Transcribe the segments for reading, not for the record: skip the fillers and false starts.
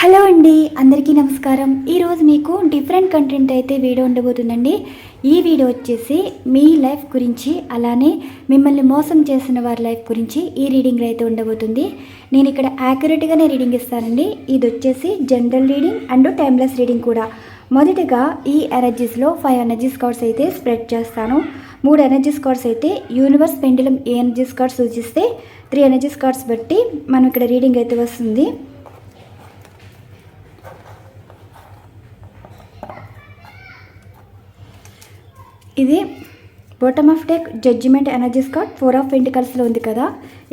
Hello అండి, అందరికీ నమస్కారం. ఈరోజు మీకు డిఫరెంట్ కంటెంట్ అయితే వీడియో ఉండబోతుందండి. ఈ వీడియో వచ్చేసి మీ లైఫ్ గురించి, అలానే మిమ్మల్ని మోసం చేసిన వారి లైఫ్ గురించి ఈ రీడింగ్లో అయితే ఉండబోతుంది. నేను ఇక్కడ యాక్యురేట్గానే రీడింగ్ ఇస్తానండి. ఇది వచ్చేసి general reading and timeless reading కూడా. మొదటిగా ఈ ఎనర్జీస్లో 5 ఎనర్జీస్ కార్డ్స్ అయితే స్ప్రెడ్ చేస్తాను. 3 ఎనర్జీస్ కార్డ్స్ అయితే యూనివర్స్ పెండులం ఏ ఎనర్జీస్ కార్డ్స్ సూచిస్తే 3 ఎనర్జీస్ కార్డ్స్ బట్టి మనం ఇక్కడ రీడింగ్ అయితే వస్తుంది. ఇది bottom of deck judgement energies card 4 of పెంటికల్స్లో ఉంది కదా.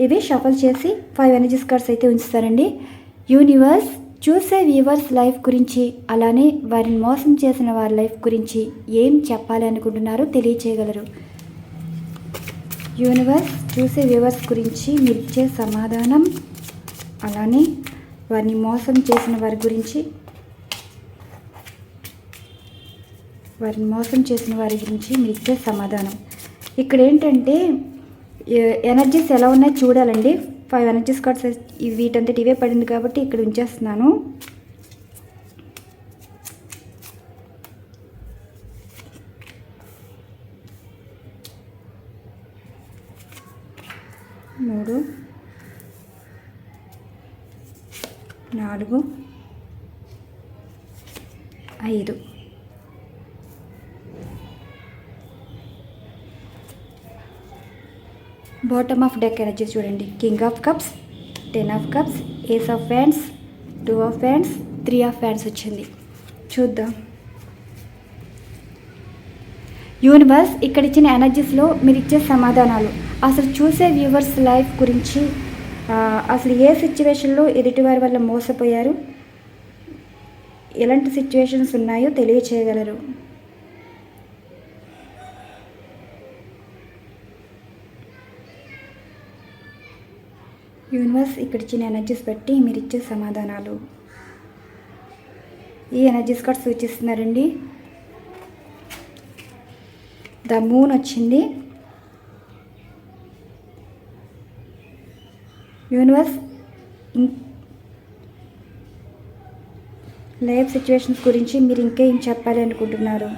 ఇవి షఫల్ చేసి 5 ఎనర్జీస్ కార్డ్స్ అయితే ఉంచుతారండి. యూనివర్స్ చూసే వ్యూవర్స్ లైఫ్ గురించి, అలానే వారిని మోసం చేసిన వారి లైఫ్ గురించి ఏం చెప్పాలి అనుకుంటున్నారో తెలియచేయగలరు. యూనివర్స్ చూసే వ్యూవర్స్ గురించి మీరిచ్చే సమాధానం, అలానే వారిని మోసం చేసిన వారి గురించి, మీరు ఇచ్చే సమాధానం. ఇక్కడ ఏంటంటే ఎనర్జీస్ ఎలా ఉన్నాయో చూడాలండి. 5 ఎనర్జీస్ కార్డ్స్ వీటంతటి ఇవే పడింది కాబట్టి ఇక్కడ ఉంచేస్తున్నాను. మూడు, 4, 5. బాటమ్ ఆఫ్ డెక్ ఎనర్జీ చూడండి. King of cups, 10 of cups, ace of wands, 2 of wands, 3 of wands వచ్చింది. చూద్దాం. యూనివర్స్ ఇక్కడ ఇచ్చిన ఎనర్జీస్లో మీరు ఇచ్చే సమాధానాలు, అసలు చూసే వ్యూవర్స్ లైఫ్ గురించి, అసలు ఏ సిచ్యువేషన్లో ఎదుటివారి వల్ల మోసపోయారు, ఎలాంటి సిచ్యువేషన్స్ ఉన్నాయో తెలియచేయగలరు. యూనివర్స్ ఇక్కడ ఇచ్చిన ఎనర్జీస్ బట్టి మీరు ఇచ్చే సమాధానాలు. ఈ ఎనర్జీస్ కార్డ్ సూచిస్తున్నారండి. ద మూన్ వచ్చింది. యూనివర్స్ లైఫ్ సిచ్యువేషన్స్ గురించి మీరు ఇంకేం చెప్పాలి అనుకుంటున్నారు,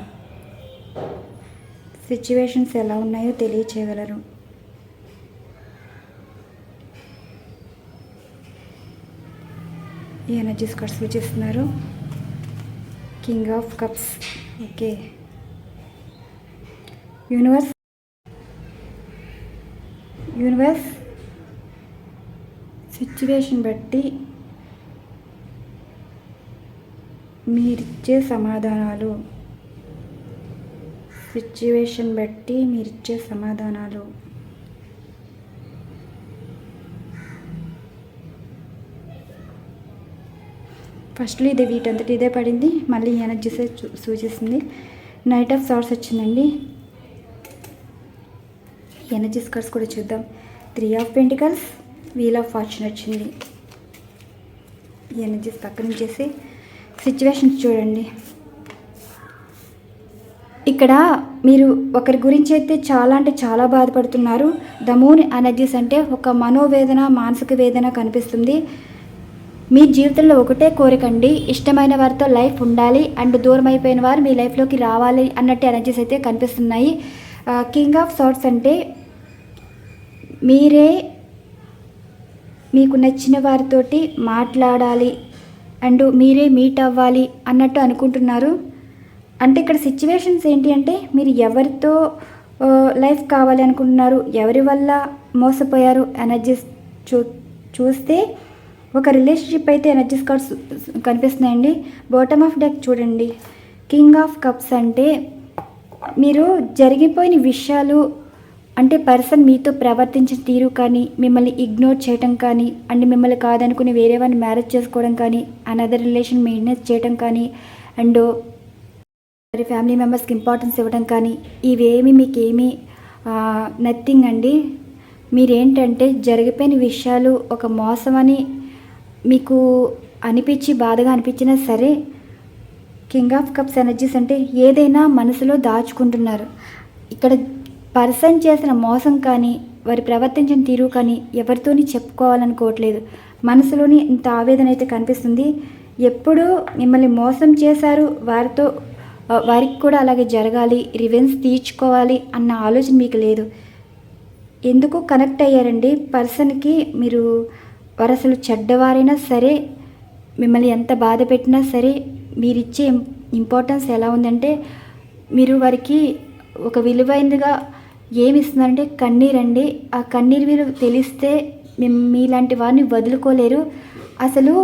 సిచ్యువేషన్స్ ఎలా ఉన్నాయో తెలియచేయగలరు. ఈ ఎనర్జీస్ కార్డ్స్ సూచిస్తున్నారు. King of cups. Okay, universe situation బట్టి మీరిచ్చే సమాధానాలు, ఫస్ట్లో ఇది వీటంతటి ఇదే పడింది, మళ్ళీ ఎనర్జీసే సూచిస్తుంది. నైట్ ఆఫ్ సార్ట్స్ వచ్చిందండి. ఎనర్జీస్ కార్డ్స్ కూడా చూద్దాం. 3 of pentacles, wheel of fortune వచ్చింది. ఈ ఎనర్జీస్ పక్కన నుంచేసి సిచ్యువేషన్స్ చూడండి. ఇక్కడ మీరు ఒకరి గురించి అయితే చాలా అంటే చాలా బాధపడుతున్నారు. ద మూన్ ఎనర్జీస్ అంటే ఒక మనోవేదన, మానసిక వేదన కనిపిస్తుంది. మీ జీవితంలో ఒకటే కోరికండి, ఇష్టమైన వారితో లైఫ్ ఉండాలి అండ్ దూరం అయిపోయిన వారు మీ లైఫ్లోకి రావాలి అన్నట్టు ఎనర్జీస్ అయితే కనిపిస్తున్నాయి. కింగ్ ఆఫ్ సార్ట్స్ అంటే మీరే మీకు నచ్చిన వారితోటి మాట్లాడాలి అండ్ మీరే మీట్ అవ్వాలి అన్నట్టు అనుకుంటున్నారు. అంటే ఇక్కడ సిచ్యువేషన్స్ ఏంటి అంటే మీరు ఎవరితో లైఫ్ కావాలి అనుకుంటున్నారు, ఎవరి వల్ల మోసపోయారు. ఎనర్జీస్ చూస్తే ఒక రిలేషన్షిప్ అయితే ఎనర్జీస్ కార్డ్స్ కనిపిస్తున్నాయండి. బాటమ్ ఆఫ్ డెక్ చూడండి. కింగ్ ఆఫ్ కప్స్ అంటే మీరు జరిగిపోయిన విషయాలు, అంటే పర్సన్ మీతో ప్రవర్తించిన తీరు కానీ, మిమ్మల్ని ఇగ్నోర్ చేయటం కానీ, అండ్ మిమ్మల్ని కాదనుకుని వేరే వారిని మ్యారేజ్ చేసుకోవడం కానీ, అనదర్ రిలేషన్ మెయింటెనెన్స్ చేయడం కానీ, అండ్ మరి ఫ్యామిలీ మెంబర్స్కి ఇంపార్టెన్స్ ఇవ్వడం కానీ, ఇవేమి మీకేమీ నథింగ్ అండి. మీరేంటంటే జరిగిపోయిన విషయాలు ఒక మోసమని మీకు అనిపించి బాధగా అనిపించినా సరే, కింగ్ ఆఫ్ కప్స్ ఎనర్జీస్ అంటే ఏదైనా మనసులో దాచుకుంటున్నారు. ఇక్కడ పర్సన్ చేసిన మోసం కానీ, వారి ప్రవర్తించిన తీరు కానీ ఎవరితోని చెప్పుకోవాలనుకోవట్లేదు. మనసులోని ఇంత ఆవేదన అయితే కనిపిస్తుంది. ఎప్పుడు మిమ్మల్ని మోసం చేశారు, వారికి కూడా అలాగే జరగాలి, రివెంజ్ తీర్చుకోవాలి అన్న ఆలోచన మీకు లేదు. ఎందుకు కనెక్ట్ అయ్యారండి పర్సన్కి. వారు అసలు చెడ్డవారైనా సరే, మిమ్మల్ని ఎంత బాధ పెట్టినా సరే, మీరిచ్చే ఇంపార్టెన్స్ ఎలా ఉందంటే, మీరు వారికి ఒక విలువైనదిగా ఏమి ఇస్తున్నారంటే కన్నీరండి. ఆ కన్నీరు విలువ తెలిస్తే మీలాంటి వారిని వదులుకోలేరు. అసలు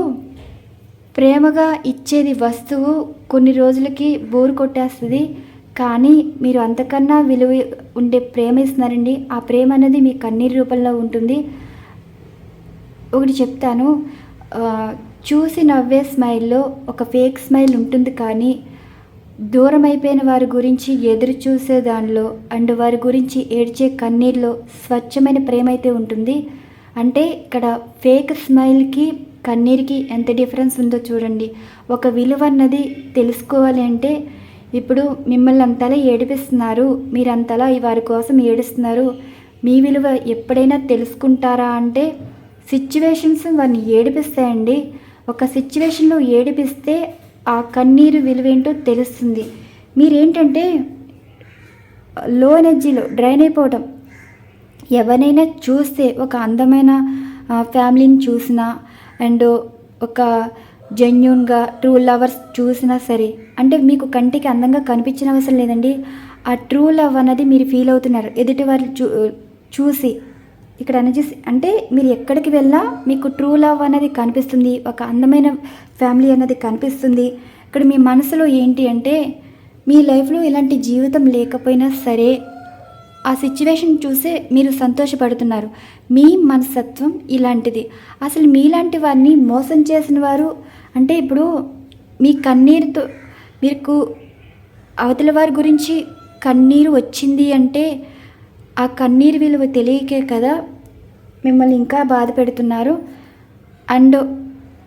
ప్రేమగా ఇచ్చేది వస్తువు కొన్ని రోజులకి బోరు కొట్టేస్తుంది, కానీ మీరు అంతకన్నా విలువ ఉండే ప్రేమ ఇస్తున్నారండి. ఆ ప్రేమ అనేది మీ కన్నీరు రూపంలో ఉంటుంది. ఒకటి చెప్తాను, చూసి నవ్వే స్మైల్లో ఒక ఫేక్ స్మైల్ ఉంటుంది, కానీ దూరం అయిపోయిన వారి గురించి ఎదురు చూసే దానిలో అండ్ వారి గురించి ఏడ్చే కన్నీరులో స్వచ్ఛమైన ప్రేమ అయితే ఉంటుంది. అంటే ఇక్కడ ఫేక్ స్మైల్కి కన్నీరికి ఎంత డిఫరెన్స్ ఉందో చూడండి. ఒక విలువ అన్నది తెలుసుకోవాలి అంటే, ఇప్పుడు మిమ్మల్ని అంతలా ఏడిపిస్తున్నారు, మీరు అంతలా వారి కోసం ఏడుస్తున్నారు, మీ విలువ ఎప్పుడైనా తెలుసుకుంటారా అంటే సిచ్యువేషన్స్ వారిని ఏడిపిస్తాయండి. ఒక సిచ్యువేషన్లో ఏడిపిస్తే ఆ కన్నీరు విలువేంటో తెలుస్తుంది. మీరేంటంటే లో ఎనర్జీలో డ్రైన్ అయిపోవటం. ఎవరైనా చూస్తే ఒక అందమైన ఫ్యామిలీని చూసినా అండ్ ఒక జెన్యూన్గా ట్రూ లవర్స్ చూసినా సరే, అంటే మీకు కంటికి అందంగా కనిపించిన అవసరం లేదండి, ఆ ట్రూ లవ్ అన్నది మీరు ఫీల్ అవుతున్నారు ఎదుటివారు చూసి. ఇక్కడ అంటే మీరు ఎక్కడికి వెళ్ళా మీకు ట్రూ లవ్ అనేది కనిపిస్తుంది, ఒక అందమైన ఫ్యామిలీ అనేది కనిపిస్తుంది. ఇక్కడ మీ మనసులో ఏంటి అంటే, మీ లైఫ్లో ఇలాంటి జీవితం లేకపోయినా సరే ఆ సిచ్యువేషన్ చూసే మీరు సంతోషపడుతున్నారు. మీ మనస్తత్వం ఇలాంటిది. అసలు మీలాంటి వారిని మోసం చేసిన వారు అంటే, ఇప్పుడు మీ కన్నీరుతో మీకు అవతల వారి గురించి కన్నీరు వచ్చింది అంటే, ఆ కన్నీరు విలువ తెలియకే కదా మిమ్మల్ని ఇంకా బాధ పెడుతున్నారు. అండ్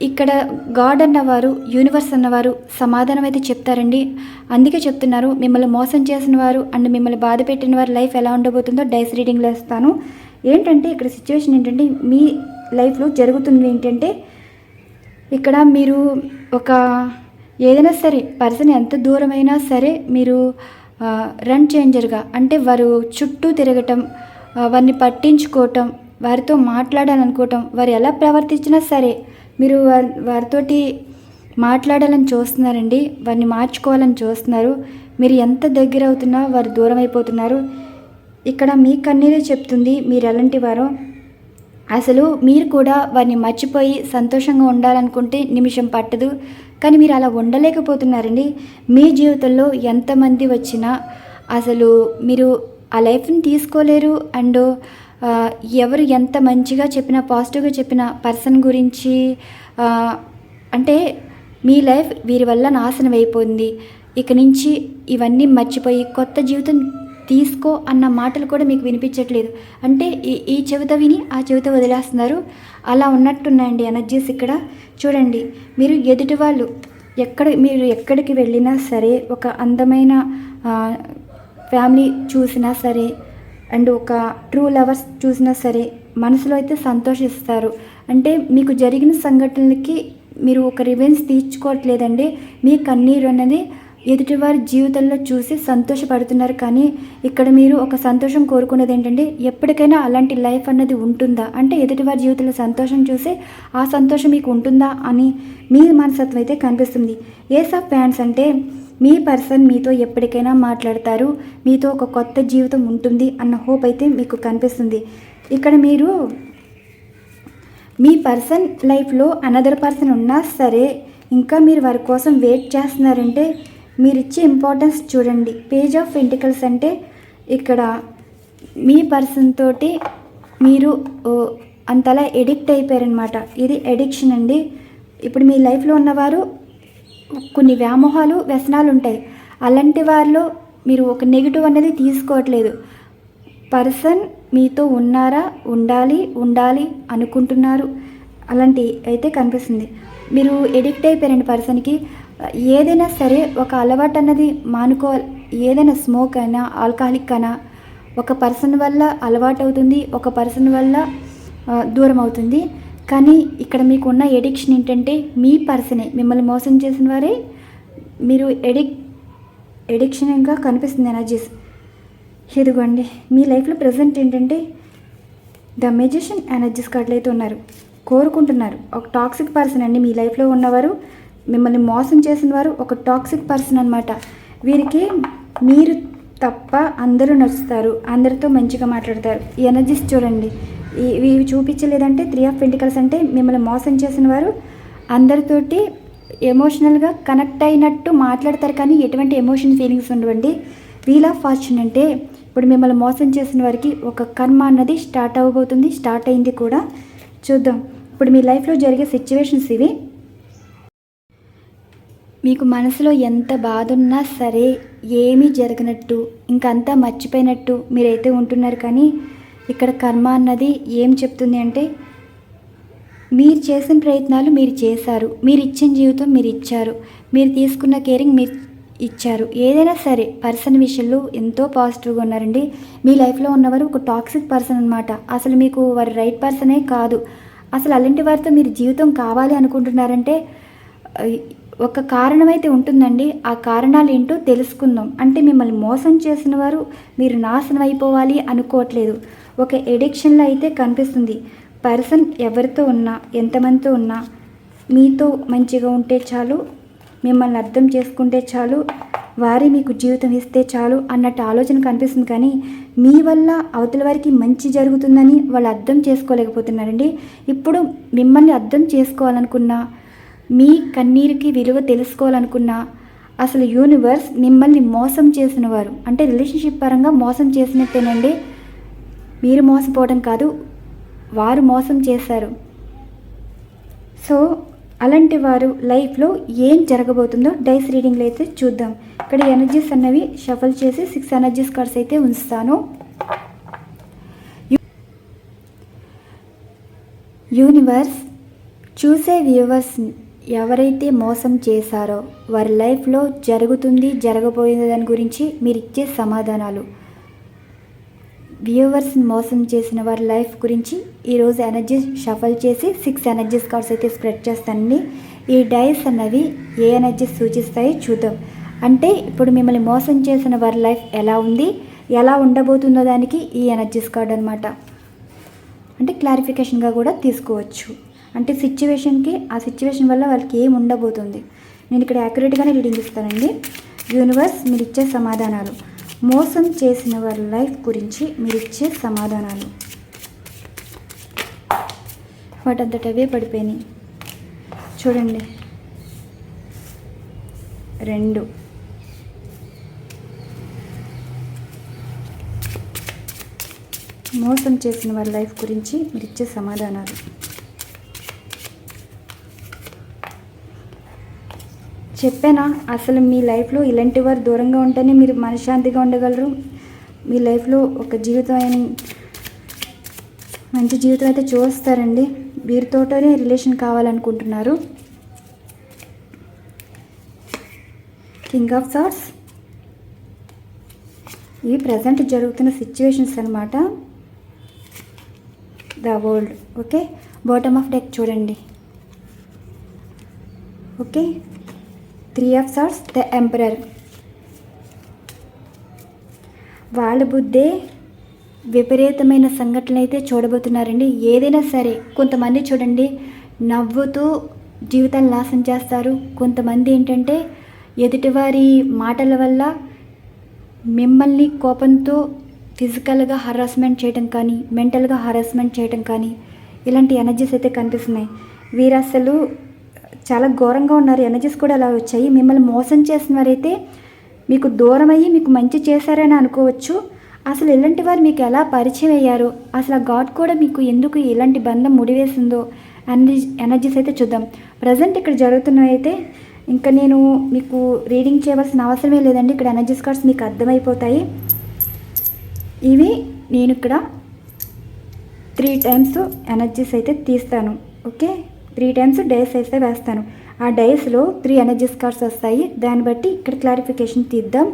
ఇక్కడ గాడ్ అన్నవారు, యూనివర్స్ అన్నవారు సమాధానం అయితే చెప్తారండి. అందుకే చెప్తున్నారు, మిమ్మల్ని మోసం చేసిన వారు అండ్ మిమ్మల్ని బాధ పెట్టిన వారి లైఫ్ ఎలా ఉండబోతుందో డైస్ రీడింగ్లో ఇస్తాను. ఏంటంటే ఇక్కడ సిచ్యువేషన్ ఏంటంటే, మీ లైఫ్లో జరుగుతుంది ఏంటంటే, ఇక్కడ మీరు ఒక ఏదైనా సరే పర్సన్ ఎంత దూరమైనా సరే మీరు రన్ చేంజర్గా, అంటే వారు చుట్టూ తిరగటం, వారిని పట్టించుకోవటం, వారితో మాట్లాడాలనుకోవటం, వారు ఎలా ప్రవర్తించినా సరే మీరు వారితోటి మాట్లాడాలని చూస్తున్నారండి, వారిని మార్చుకోవాలని చూస్తున్నారు. మీరు ఎంత దగ్గర అవుతున్నా వారు దూరం అయిపోతున్నారు. ఇక్కడ మీ కన్నీరే చెప్తుంది మీరు ఎలాంటి వారో. అసలు మీరు కూడా వారిని మర్చిపోయి సంతోషంగా ఉండాలనుకుంటే నిమిషం పట్టదు, కానీ మీరు అలా ఉండలేకపోతున్నారండి. మీ జీవితంలో ఎంతమంది వచ్చినా అసలు మీరు ఆ లైఫ్ని తీసుకోలేరు. అండ్ ఎవరు ఎంత మంచిగా చెప్పినా, పాజిటివ్గా చెప్పిన పర్సన్ గురించి అంటే మీ లైఫ్ వీరి వల్ల నాశనం అయిపోయింది, ఇక నుంచి ఇవన్నీ మర్చిపోయి కొత్త జీవితం తీసుకో అన్న మాటలు కూడా మీకు వినిపించట్లేదు. అంటే ఈ చెవిత విని ఆ చెవిత వదిలేస్తున్నారు. అలా ఉన్నట్టున్నాయండి ఎనర్జీస్ ఇక్కడ. చూడండి, మీరు ఎదుటి వాళ్ళు మీరు ఎక్కడికి వెళ్ళినా సరే, ఒక అందమైన ఫ్యామిలీ చూసినా సరే అండ్ ఒక ట్రూ లవర్స్ చూసినా సరే మనసులో అయితే సంతోషిస్తారు. అంటే మీకు జరిగిన సంఘటనలకి మీరు ఒక రివెంజ్ తీర్చుకోవట్లేదండి. మీ కన్నీరు అన్నది ఎదుటివారి జీవితంలో చూసి సంతోషపడుతున్నారు. కానీ ఇక్కడ మీరు ఒక సంతోషం కోరుకునేది ఏంటంటే, ఎప్పటికైనా అలాంటి లైఫ్ అన్నది ఉంటుందా, అంటే ఎదుటివారి జీవితంలో సంతోషం చూసి ఆ సంతోషం మీకు ఉంటుందా అని మీ మనస్తత్వం అయితే కనిపిస్తుంది. ఏస్ ఆఫ్ ఫ్యాన్స్ అంటే మీ పర్సన్ మీతో ఎప్పటికైనా మాట్లాడతారు, మీతో ఒక కొత్త జీవితం ఉంటుంది అన్న హోప్ అయితే మీకు కనిపిస్తుంది. ఇక్కడ మీరు మీ పర్సన్ లైఫ్లో అనదర్ పర్సన్ ఉన్నా సరే ఇంకా మీరు వారి కోసం వెయిట్ చేస్తున్నారంటే మీరు ఇచ్చే ఇంపార్టెన్స్ చూడండి. పేజ్ ఆఫ్ పెంటికల్స్ అంటే ఇక్కడ మీ పర్సన్ తోటి మీరు అంతలా ఎడిక్ట్ అయిపోయారనమాట. ఇది ఎడిక్షన్ అండి. ఇప్పుడు మీ లైఫ్లో ఉన్నవారు కొన్ని వ్యామోహాలు, వ్యసనాలు ఉంటాయి. అలాంటి వారిలో మీరు ఒక నెగిటివ్ అనేది తీసుకోవట్లేదు. పర్సన్ మీతో ఉన్నారా, ఉండాలి అనుకుంటున్నారు, అలాంటి అయితే కనిపిస్తుంది. మీరు ఎడిక్ట్ అయిపోయారండి పర్సన్కి. ఏదైనా సరే ఒక అలవాటు అన్నది మానుకోవాలి. ఏదైనా స్మోక్ అయినా, ఆల్కహాలిక్ అయినా ఒక పర్సన్ వల్ల అలవాటు అవుతుంది, ఒక పర్సన్ వల్ల దూరం అవుతుంది. కానీ ఇక్కడ మీకు ఉన్న ఎడిక్షన్ ఏంటంటే మీ పర్సనే మిమ్మల్ని మోసం చేసిన వారే మీరు ఎడిక్షన్గా కనిపిస్తుంది ఎనర్జీస్. ఇదిగోండి మీ లైఫ్లో ప్రజెంట్ ఏంటంటే ద మెజిషియన్ ఎనర్జీస్ కార్డులు అయితే ఉన్నారు, కోరుకుంటున్నారు. ఒక టాక్సిక్ పర్సన్ అండి మీ లైఫ్లో ఉన్నవారు, మిమ్మల్ని మోసం చేసిన వారు ఒక టాక్సిక్ పర్సన్ అనమాట. వీరికి మీరు తప్ప అందరూ నచ్చుతారు, అందరితో మంచిగా మాట్లాడతారు. ఈ ఎనర్జీస్ చూడండి, ఇవి చూపించలేదంటే 3 ఆఫ్ పెంటికల్స్ అంటే మిమ్మల్ని మోసం చేసిన వారు అందరితోటి ఎమోషనల్గా కనెక్ట్ అయినట్టు మాట్లాడతారు, కానీ ఎటువంటి ఎమోషన్ ఫీలింగ్స్ ఉండవండి. వీల్ ఆఫ్ ఫార్చ్యూన్ అంటే ఇప్పుడు మిమ్మల్ని మోసం చేసిన వారికి ఒక కర్మ అన్నది స్టార్ట్ అవ్వబోతుంది, స్టార్ట్ అయింది కూడా. చూద్దాం ఇప్పుడు మీ లైఫ్లో జరిగే సిచ్యువేషన్స్ ఇవి. మీకు మనసులో ఎంత బాధ ఉన్నా సరే ఏమీ జరగనట్టు ఇంకంతా మర్చిపోయినట్టు మీరైతే ఉంటున్నారు, కానీ ఇక్కడ కర్మ అన్నది ఏం చెప్తుంది అంటే మీరు చేసిన ప్రయత్నాలు మీరు చేశారు, మీరు ఇచ్చిన జీవితం మీరు ఇచ్చారు, మీరు తీసుకున్న కేరింగ్ మీరు ఇచ్చారు. ఏదైనా సరే పర్సన్ విషయంలో ఎంతో పాజిటివ్గా ఉన్నారండి. మీ లైఫ్లో ఉన్నవారు ఒక టాక్సిక్ పర్సన్ అనమాట. అసలు మీకు వారి రైట్ పర్సనే కాదు. అసలు అలాంటి వారితో మీరు జీవితం కావాలి అనుకుంటున్నారంటే ఒక కారణం అయితే ఉంటుందండి. ఆ కారణాలు ఏంటో తెలుసుకుందాం. అంటే మిమ్మల్ని మోసం చేసిన వారు మీరు నాశనం అయిపోవాలి అనుకోవట్లేదు, ఒక ఎడిక్షన్లో అయితే కనిపిస్తుంది. పర్సన్ ఎవరితో ఉన్నా ఎంతమందితో ఉన్నా మీతో మంచిగా ఉంటే చాలు, మిమ్మల్ని అర్థం చేసుకుంటే చాలు, వారి మీకు జీవితం ఇస్తే చాలు అన్నట్టు ఆలోచన కనిపిస్తుంది, కానీ మీ వల్ల అవతల వారికి మంచి జరుగుతుందని వాళ్ళు అర్థం చేసుకోలేకపోతున్నారండి. ఇప్పుడు మిమ్మల్ని అర్థం చేసుకోవాలనుకున్నా, మీ కన్నీరుకి విలువ తెలుసుకోవాలనుకున్నా, అసలు యూనివర్స్ మిమ్మల్ని మోసం చేసిన వారు అంటే రిలేషన్షిప్ పరంగా మోసం చేసినట్టేనండి. మీరు మోసపోవడం కాదు, వారు మోసం చేశారు. సో అలాంటి వారు లైఫ్లో ఏం జరగబోతుందో డైస్ రీడింగ్లో అయితే చూద్దాం. ఇక్కడ ఎనర్జీస్ అన్నవి షఫల్ చేసి 6 ఎనర్జీస్ కార్డ్స్ అయితే ఉంచుతాను. యూనివర్స్ చూసే వ్యూవర్స్ ఎవరైతే మోసం చేశారో వారి లైఫ్లో జరగబోయే దాని గురించి మీరు ఇచ్చే సమాధానాలు. వ్యూవర్స్ని మోసం చేసిన వారి లైఫ్ గురించి ఈరోజు ఎనర్జీస్ షఫల్ చేసి 6 ఎనర్జీస్ కార్డ్స్ అయితే స్ప్రెడ్ చేస్తానండి. ఈ డైస్ అన్నవి ఏ ఎనర్జీస్ సూచిస్తాయో చూద్దాం. అంటే ఇప్పుడు మిమ్మల్ని మోసం చేసిన వారి లైఫ్ ఎలా ఉంది, ఎలా ఉండబోతుందో దానికి ఈ ఎనర్జీస్ కార్డ్ అనమాట. అంటే క్లారిఫికేషన్గా కూడా తీసుకోవచ్చు. అంటే సిచ్యువేషన్కి ఆ సిచ్యువేషన్ వల్ల వాళ్ళకి ఏం ఉండబోతుంది. నేను ఇక్కడ యాక్యురేట్గానే రీడింగ్ ఇస్తానండి. యూనివర్స్ మీరు ఇచ్చే సమాధానాలు, మోసం చేసిన వారి లైఫ్ గురించి మీరు ఇచ్చే సమాధానాలు. వాటంతటవే పడిపోయినాయి చూడండి. 2 మోసం చేసిన వారి లైఫ్ గురించి మీరు ఇచ్చే సమాధానాలు. చెప్పానా అసలు మీ లైఫ్లో ఇలాంటి వారు దూరంగా ఉంటేనే మీరు మనశ్శాంతిగా ఉండగలరు. మీ లైఫ్లో ఒక మంచి జీవితం అయితే చూస్తారండి. వీరితోటనే రిలేషన్ కావాలనుకుంటున్నారు. కింగ్ ఆఫ్ సార్డ్స్ ఇవి ప్రజెంట్ జరుగుతున్న సిచ్యువేషన్స్ అనమాట. The world. Okay, bottom of deck చూడండి. Okay, 3 of swords, the emperor. వాళ్ళ బుద్ధే విపరీతమైన సంఘటనలు అయితే చూడబోతున్నారండి. ఏదైనా సరే కొంతమంది చూడండి నవ్వుతూ జీవితాన్ని నాశనం చేస్తారు. కొంతమంది ఏంటంటే ఎదుటివారి మాటల వల్ల మిమ్మల్ని కోపంతో ఫిజికల్గా హరాస్మెంట్ చేయడం కానీ, మెంటల్గా హరాస్మెంట్ చేయడం కానీ ఇలాంటి ఎనర్జీస్ అయితే కనిపిస్తున్నాయి. వీరు అసలు చాలా ఘోరంగా ఉన్నారు. ఎనర్జీస్ కూడా అలా వచ్చాయి. మిమ్మల్ని మోసం చేసిన వారైతే మీకు దూరం అయ్యి మీకు మంచి చేశారని అనుకోవచ్చు. అసలు ఇలాంటి వారు మీకు ఎలా పరిచయం అయ్యారు, అసలు ఆ గాడ్ కూడా మీకు ఎందుకు ఇలాంటి బంధం ముడివేసిందో ఎనర్జీస్ అయితే చూద్దాం. ప్రజెంట్ ఇక్కడ జరుగుతున్నవి అయితే ఇంకా నేను మీకు రీడింగ్ చేయవలసిన అవసరమే లేదండి. ఇక్కడ ఎనర్జీస్ కార్డ్స్ మీకు అర్థమైపోతాయి. ఇవి నేను ఇక్కడ 3 టైమ్స్ ఎనర్జీస్ అయితే తీస్తాను. ఓకే, 3 టైమ్స్ డైస్ అయితే వేస్తాను. ఆ డైస్లో 3 ఎనర్జీస్ కార్డ్స్ వస్తాయి. దాన్ని బట్టి ఇక్కడ క్లారిఫికేషన్ తీద్దాం.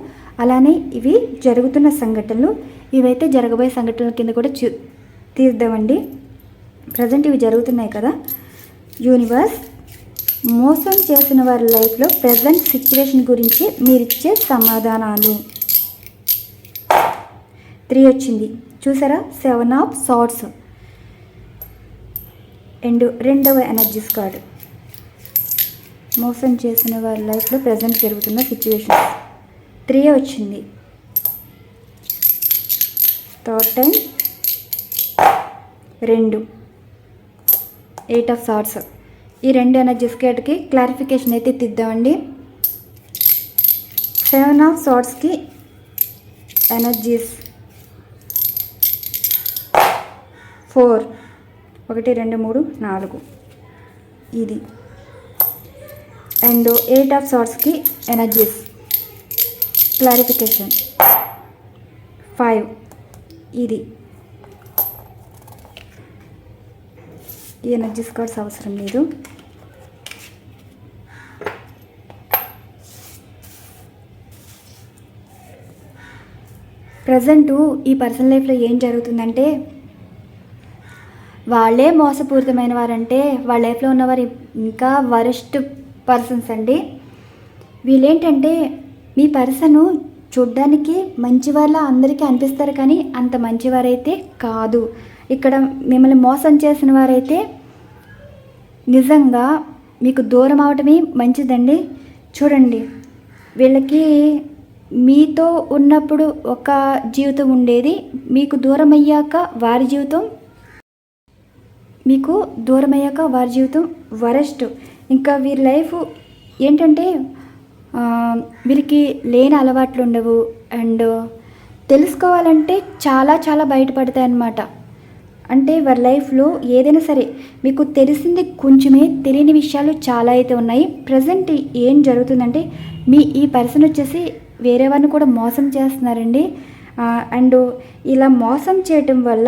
అలానే ఇవి జరుగుతున్న సంఘటనలు, ఇవైతే జరగబోయే సంఘటనల కింద కూడా తీద్దామండి. ప్రజెంట్ ఇవి జరుగుతున్నాయి కదా. యూనివర్స్, మోసం చేసిన వారి లైఫ్లో ప్రజెంట్ సిచ్యువేషన్ గురించి మీరిచ్చే సమాధానాలు. 3 వచ్చింది చూసారా, 7 ఆఫ్ సార్ట్స్ అండ్ రెండవ ఎనర్జీస్ కార్డు. మోసం చేసిన వారి లైఫ్లో ప్రజెంట్ జరుగుతున్న సిచ్యువేషన్ 3 వచ్చింది. Third time 2, 8 of swords. ఈ 2 ఎనర్జీస్ కార్డ్కి క్లారిఫికేషన్ అయితే తిద్దామండి. 7 ఆఫ్ సార్ట్స్కి ఎనర్జీస్ 4, 1 2 3 4 ఇది. అండ్ 8 ఆఫ్ సార్ట్స్కి ఎనర్జీస్ క్లారిఫికేషన్ 5 ఇది. ఈ ఎనర్జీస్ కార్డ్స్ అవసరం లేదు. ప్రజెంటు ఈ పర్సనల్ లైఫ్లో ఏం జరుగుతుందంటే, వాళ్ళే మోసపూరితమైన వారంటే వాళ్ళ లైఫ్లో ఉన్నవారు ఇంకా వరస్ట్ పర్సన్స్ అండి. వీళ్ళేంటంటే మీ పర్సను చూడ్డానికి మంచివాళ్ళ అందరికీ అనిపిస్తారు, కానీ అంత మంచివారైతే కాదు. ఇక్కడ మిమ్మల్ని మోసం చేసిన వారైతే నిజంగా మీకు దూరం అవటమే మంచిదండి. చూడండి, వీళ్ళకి మీతో ఉన్నప్పుడు ఒక జీవితం ఉండేది, మీకు దూరం అయ్యాక వారి జీవితం వరస్ట్. ఇంకా వీరి లైఫ్ ఏంటంటే వీరికి లేని అలవాట్లు ఉండవు. అండ్ తెలుసుకోవాలంటే చాలా చాలా బయటపడతాయి అన్నమాట. అంటే వారి లైఫ్లో ఏదైనా సరే మీకు తెలిసింది కొంచెమే, తెలియని విషయాలు చాలా అయితే ఉన్నాయి. ప్రజెంట్ ఏం జరుగుతుందంటే ఈ పర్సన్ వచ్చేసి వేరే వారిని కూడా మోసం చేస్తున్నారండి. అండ్ ఇలా మోసం చేయటం వల్ల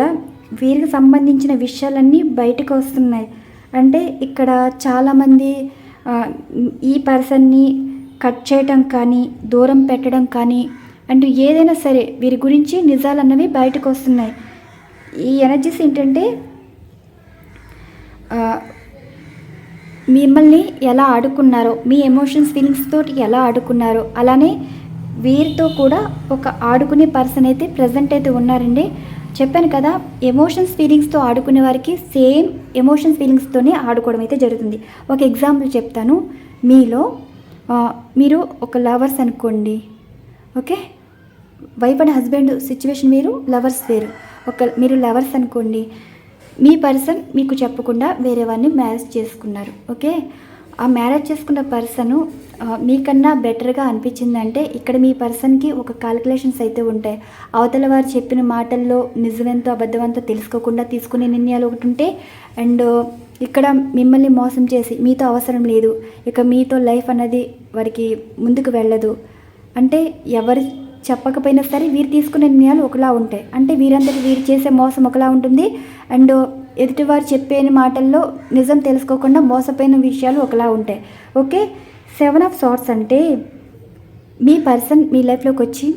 వీరికి సంబంధించిన విషయాలన్నీ బయటకు వస్తున్నాయి. అంటే ఇక్కడ చాలామంది ఈ పర్సన్ని కట్ చేయటం కానీ, దూరం పెట్టడం కానీ, అండ్ ఏదైనా సరే వీరి గురించి నిజాలు అన్నవి బయటకు వస్తున్నాయి. ఈ ఎనర్జీస్ ఏంటంటే మిమ్మల్ని ఎలా ఆడుకున్నారో, మీ ఎమోషన్స్ ఫీలింగ్స్ తోటి ఎలా ఆడుకున్నారో, అలానే వీరితో కూడా ఒక ఆడుకునే పర్సన్ అయితే ప్రజెంట్ అయితే ఉన్నారండి. చెప్పాను కదా, ఎమోషన్స్ ఫీలింగ్స్తో ఆడుకునే వారికి సేమ్ ఎమోషన్స్ ఫీలింగ్స్తోనే ఆడుకోవడం అయితే జరుగుతుంది. ఒక ఎగ్జాంపుల్ చెప్తాను. మీరు ఒక లవర్స్ అనుకోండి, okay, wife and husband situation వేరు, లవర్స్ వేరు. మీరు లవర్స్ అనుకోండి, మీ పర్సన్ మీకు చెప్పకుండా వేరే వారిని మ్యారేజ్ చేసుకున్నారు, ఓకే. ఆ మ్యారేజ్ చేసుకున్న పర్సను మీకన్నా బెటర్గా అనిపించిందంటే ఇక్కడ మీ పర్సన్కి ఒక క్యాలిక్యులేషన్స్ అయితే ఉంటాయి. అవతల వారు చెప్పిన మాటల్లో నిజమెంతో అబద్ధమంతో తెలుసుకోకుండా తీసుకునే నిర్ణయాలు ఒకటి ఉంటే, అండ్ ఇక్కడ మిమ్మల్ని మోసం చేసి మీతో అవసరం లేదు, ఇక మీతో లైఫ్ అన్నది వారికి ముందుకు వెళ్ళదు అంటే ఎవరు చెప్పకపోయినా సరే వీరు తీసుకునే నిర్ణయాలు ఒకలా ఉంటాయి. అంటే వీరందరికీ వీరు చేసే మోసం ఒకలా ఉంటుంది. అండ్ ఎదుటివారు చెప్పే మాటల్లో నిజం తెలుసుకోకుండా మోసపోయిన విషయాలు ఒకలా ఉంటాయి, ఓకే. 7 ఆఫ్ సార్ట్స్ అంటే మీ పర్సన్ మీ లైఫ్లోకి వచ్చి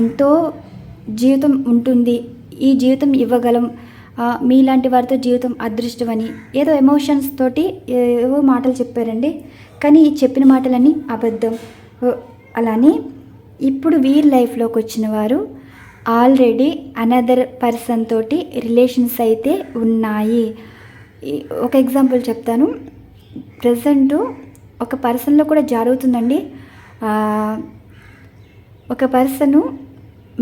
ఎంతో జీవితం ఉంటుంది, ఈ జీవితం ఇవ్వగలం, మీలాంటి వారితో జీవితం అదృష్టమని ఏదో ఎమోషన్స్ తోటి ఏవో మాటలు చెప్పారండి. కానీ ఈ చెప్పిన మాటలన్నీ అబద్ధం. అలానే ఇప్పుడు వీరి లైఫ్లోకి వచ్చిన వారు ఆల్రెడీ అనదర్ పర్సన్ తోటి రిలేషన్స్ అయితే ఉన్నాయి. ఒక ఎగ్జాంపుల్ చెప్తాను. ప్రజెంటు ఒక పర్సన్లో కూడా జరుగుతుందండి. ఒక పర్సను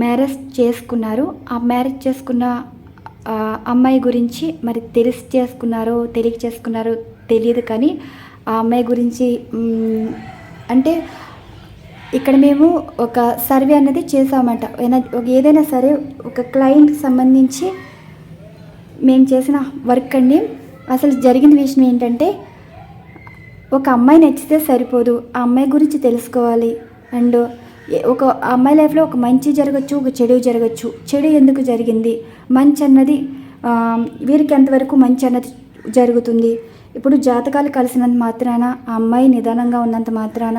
మ్యారేజ్ చేసుకున్నారు. ఆ మ్యారేజ్ చేసుకున్న అమ్మాయి గురించి మరి తెలిసి చేసుకున్నారో తెలియక చేసుకున్నారో తెలియదు, కానీ ఆ అమ్మాయి గురించి అంటే ఇక్కడ మేము ఒక సర్వే అనేది చేసామట. ఏదైనా సరే ఒక క్లయింట్కి సంబంధించి మేము చేసిన వర్క్ అండి. అసలు జరిగిన విషయం ఏంటంటే, ఒక అమ్మాయి నచ్చితే సరిపోదు, ఆ అమ్మాయి గురించి తెలుసుకోవాలి. అండ్ ఒక అమ్మాయి లైఫ్లో ఒక మంచి జరగచ్చు, ఒక చెడు జరగచ్చు. చెడు ఎందుకు జరిగింది, మంచి అన్నది వీరికి ఎంతవరకు మంచి అన్నది జరుగుతుంది. ఇప్పుడు జాతకాలు కలిసినంత మాత్రాన ఆ అమ్మాయి నిదానంగా ఉన్నంత మాత్రాన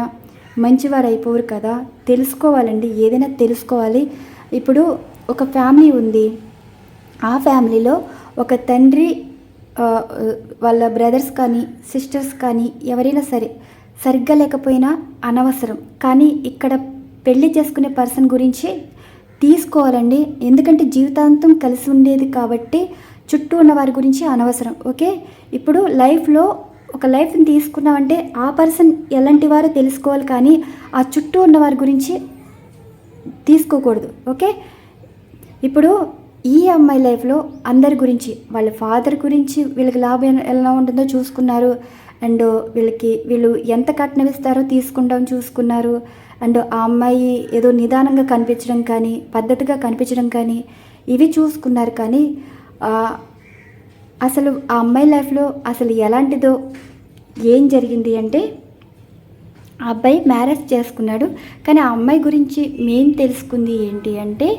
మంచివారు అయిపోరు కదా. తెలుసుకోవాలండి, ఏదైనా తెలుసుకోవాలి. ఇప్పుడు ఒక ఫ్యామిలీ ఉంది, ఆ ఫ్యామిలీలో ఒక తండ్రి వాళ్ళ బ్రదర్స్ కానీ సిస్టర్స్ కానీ ఎవరైనా సరే సరిగ్గా లేకపోయినా అనవసరం, కానీ ఇక్కడ పెళ్లి చేసుకునే పర్సన్ గురించి తీసుకోవాలండి. ఎందుకంటే జీవితాంతం కలిసి ఉండేది కాబట్టి చుట్టూ ఉన్న వారి గురించి అనవసరం. ఓకే, ఇప్పుడు లైఫ్లో ఒక లైఫ్ని తీసుకున్నామంటే ఆ పర్సన్ ఎలాంటి వారో తెలుసుకోవాలి, కానీ ఆ చుట్టూ ఉన్న వారి గురించి తీసుకోకూడదు. ఓకే, ఇప్పుడు ఈ అమ్మాయి లైఫ్లో అందరి గురించి, వాళ్ళ ఫాదర్ గురించి వీళ్ళకి లాభం ఎలా ఉంటుందో చూసుకున్నారు, అండ్ వీళ్ళు ఎంత కట్నం ఇస్తారో తీసుకుంటాం చూసుకున్నారు, అండ్ ఆ అమ్మాయి ఏదో నిదానంగా కనిపించడం కానీ పద్ధతిగా కనిపించడం కానీ ఇవి చూసుకున్నారు. కానీ అసలు ఆ అమ్మాయి లైఫ్లో అసలు ఎలాంటిదో ఏం జరిగింది అంటే, ఆ అబ్బాయి మ్యారేజ్ చేసుకున్నాడు, కానీ ఆ అమ్మాయి గురించి మెయిన్ తెలుసుకుంది ఏంటి అంటే,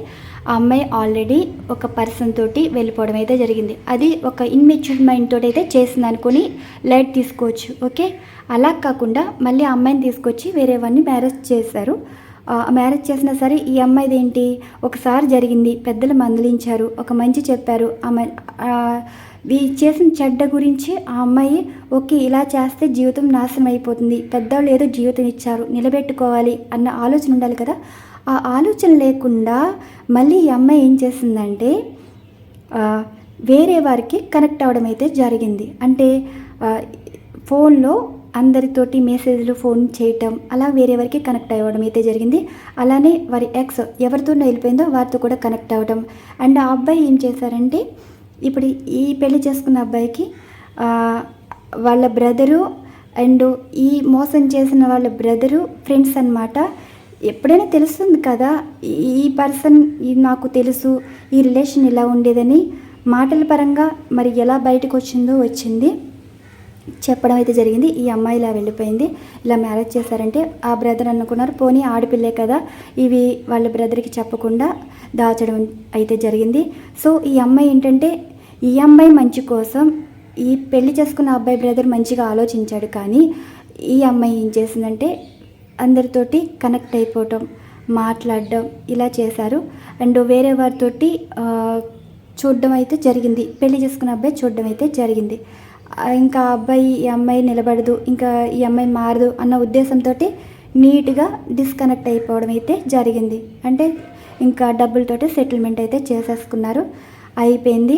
ఆ అమ్మాయి ఆల్రెడీ ఒక పర్సన్ తోటి వెళ్ళిపోవడం అయితే జరిగింది. అది ఒక ఇన్మెచ్యూర్డ్ మైండ్ తోటి అయితే చేసింది అనుకొని లైట్ తీసుకోవచ్చు. ఓకే, అలా కాకుండా మళ్ళీ ఆ అమ్మాయిని తీసుకొచ్చి వేరే వాడిని మ్యారేజ్ చేశారు. మ్యారేజ్ చేసినా సరే ఈ అమ్మాయిది ఏంటి, ఒకసారి జరిగింది, పెద్దలు మందలించారు, ఒక మంచి చెప్పారు, చేసిన చెడ్డ గురించి ఆ అమ్మాయి ఓకే ఇలా చేస్తే జీవితం నాశనం అయిపోతుంది, పెద్దవాళ్ళు ఏదో జీవితం ఇచ్చారు నిలబెట్టుకోవాలి అన్న ఆలోచన ఉండాలి కదా. ఆ ఆలోచన లేకుండా మళ్ళీ ఈ అమ్మాయి ఏం చేసిందంటే వేరే వారికి కనెక్ట్ అవ్వడం అయితే జరిగింది. అంటే ఫోన్లో అందరితోటి మెసేజ్లు ఫోన్ చేయటం, అలా వేరే వారికి కనెక్ట్ అవ్వడం అయితే జరిగింది. అలానే వారి ఎక్స్ ఎవరితో వెళ్ళిపోయిందో వారితో కూడా కనెక్ట్ అవ్వడం. అండ్ ఆ అబ్బాయి ఏం చేశారంటే, ఇప్పుడు ఈ పెళ్లి చేసుకున్న అబ్బాయికి వాళ్ళ బ్రదరు అండ్ ఈ మోసం చేసిన వాళ్ళ బ్రదరు ఫ్రెండ్స్ అన్నమాట. ఎప్పుడైనా తెలుస్తుంది కదా, ఈ పర్సన్ నాకు తెలుసు, ఈ రిలేషన్ ఇలా ఉండేదని మాటల పరంగా మరి ఎలా బయటకు వచ్చింది చెప్పడం అయితే జరిగింది. ఈ అమ్మాయి ఇలా వెళ్ళిపోయింది, ఇలా మ్యారేజ్ చేశారంటే ఆ బ్రదర్ అనుకున్నారు పోనీ ఆడపిల్లే కదా, ఇవి వాళ్ళ బ్రదర్కి చెప్పకుండా దాచడం అయితే జరిగింది. సో ఈ అమ్మాయి ఏంటంటే, ఈ అమ్మాయి మంచి కోసం ఈ పెళ్లి చేసుకున్న అబ్బాయి బ్రదర్ మంచిగా ఆలోచించాడు, కానీ ఈ అమ్మాయి ఏం చేసిందంటే అందరితోటి కనెక్ట్ అయిపోవటం, మాట్లాడడం ఇలా చేశారు. అండ్ వేరే వారితోటి చూడడం అయితే జరిగింది, పెళ్లి చేసుకున్న అబ్బాయి చూడడం అయితే జరిగింది. ఇంకా అబ్బాయి ఈ అమ్మాయి నిలబడదు, ఇంకా ఈ అమ్మాయి మారదు అన్న ఉద్దేశంతో నీట్గా డిస్కనెక్ట్ అయిపోవడం అయితే జరిగింది. అంటే ఇంకా డబ్బులతోటి సెటిల్మెంట్ అయితే చేసేసుకున్నారు, అయిపోయింది.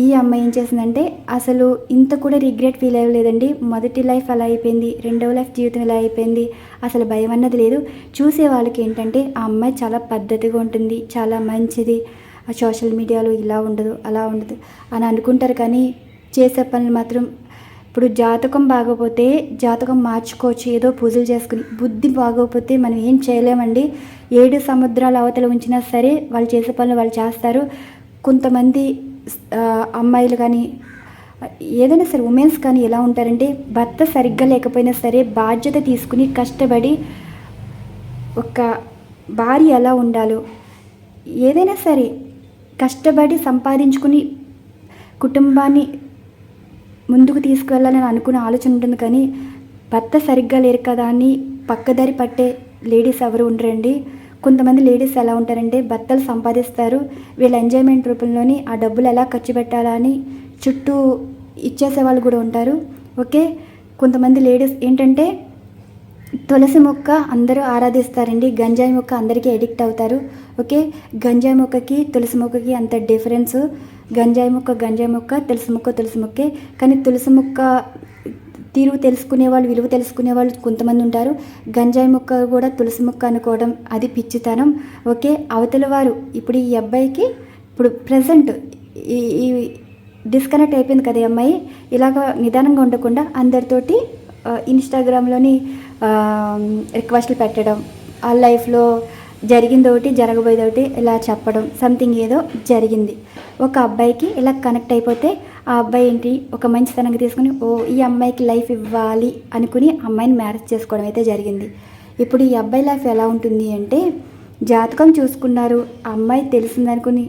ఈ అమ్మాయి ఏం చేసిందంటే అసలు ఇంత కూడా రిగ్రెట్ ఫీల్ అవ్వలేదండి. మొదటి లైఫ్ అలా అయిపోయింది, రెండవ లైఫ్ జీవితం ఇలా అయిపోయింది, అసలు భయం అన్నది లేదు. చూసే వాళ్ళకి ఏంటంటే ఆ అమ్మాయి చాలా పద్ధతిగా ఉంటుంది, చాలా మంచిది, సోషల్ మీడియాలో ఇలా ఉండదు అలా ఉండదు అని అనుకుంటారు, కానీ చేసే పనులు మాత్రం ఇప్పుడు జాతకం బాగోపోతే జాతకం మార్చుకోవచ్చు ఏదో పూజలు చేసుకుని, బుద్ధి బాగోపోతే మనం ఏం చేయలేమండి. 7 సముద్రాల అవతల ఉంచినా సరే వాళ్ళు చేసే పనులు వాళ్ళు చేస్తారు. కొంతమంది అమ్మాయిలు కానీ ఏదైనా సరే ఉమెన్స్ కానీ ఎలా ఉంటారంటే, భర్త సరిగ్గా లేకపోయినా సరే బాధ్యత తీసుకుని కష్టపడి ఒక భార్య ఎలా ఉండాలో ఏదైనా సరే కష్టపడి సంపాదించుకుని కుటుంబాన్ని ముందుకు తీసుకువెళ్ళాలని అనుకునే ఆలోచన ఉంటుంది, కానీ భర్త సరిగ్గా లేరు కదా అని పక్కదారి పట్టే లేడీస్ ఎవరు ఉండరండి. కొంతమంది లేడీస్ ఎలా ఉంటారంటే, భర్తలు సంపాదిస్తారు, వీళ్ళ ఎంజాయ్మెంట్ రూపంలోని ఆ డబ్బులు ఎలా ఖర్చు పెట్టాలా అని చుట్టూ ఇచ్చేసే వాళ్ళు కూడా ఉంటారు. ఓకే, కొంతమంది లేడీస్ ఏంటంటే తులసి మొక్క అందరూ ఆరాధిస్తారండి, గంజాయి మొక్క అందరికీ ఎడిక్ట్ అవుతారు. ఓకే, గంజాయి మొక్కకి తులసి మొక్కకి అంత డిఫరెన్స్, గంజాయి మొక్క తులసి మొక్కే. కానీ తులసి మొక్క తీరు తెలుసుకునే వాళ్ళు, విలువ తెలుసుకునే వాళ్ళు కొంతమంది ఉంటారు. గంజాయి మొక్క కూడా తులసి మొక్క అనుకోవడం అది పిచ్చితనం. ఓకే, అవతల వారు ఇప్పుడు ఈ అబ్బాయికి ఇప్పుడు ప్రజెంట్ ఈ డిస్కనెక్ట్ అయిపోయింది కదా ఈ అమ్మాయి, ఇలాగ నిదానంగా ఉండకుండా అందరితోటి ఇన్స్టాగ్రామ్లోని రిక్వెస్ట్లు పెట్టడం, ఆ లైఫ్లో జరిగింది ఒకటి జరగబోయేది ఒకటి ఇలా చెప్పడం, సంథింగ్ ఏదో జరిగింది. ఒక అబ్బాయికి ఇలా కనెక్ట్ అయిపోతే ఆ అబ్బాయి ఏంటి ఒక మంచితనంగా తీసుకుని ఈ అమ్మాయికి లైఫ్ ఇవ్వాలి అనుకుని అమ్మాయిని మ్యారేజ్ చేసుకోవడం అయితే జరిగింది. ఇప్పుడు ఈ అబ్బాయి లైఫ్ ఎలా ఉంటుంది అంటే, జాతకం చూసుకున్నారు, ఆ అమ్మాయి తెలిసిందనుకుని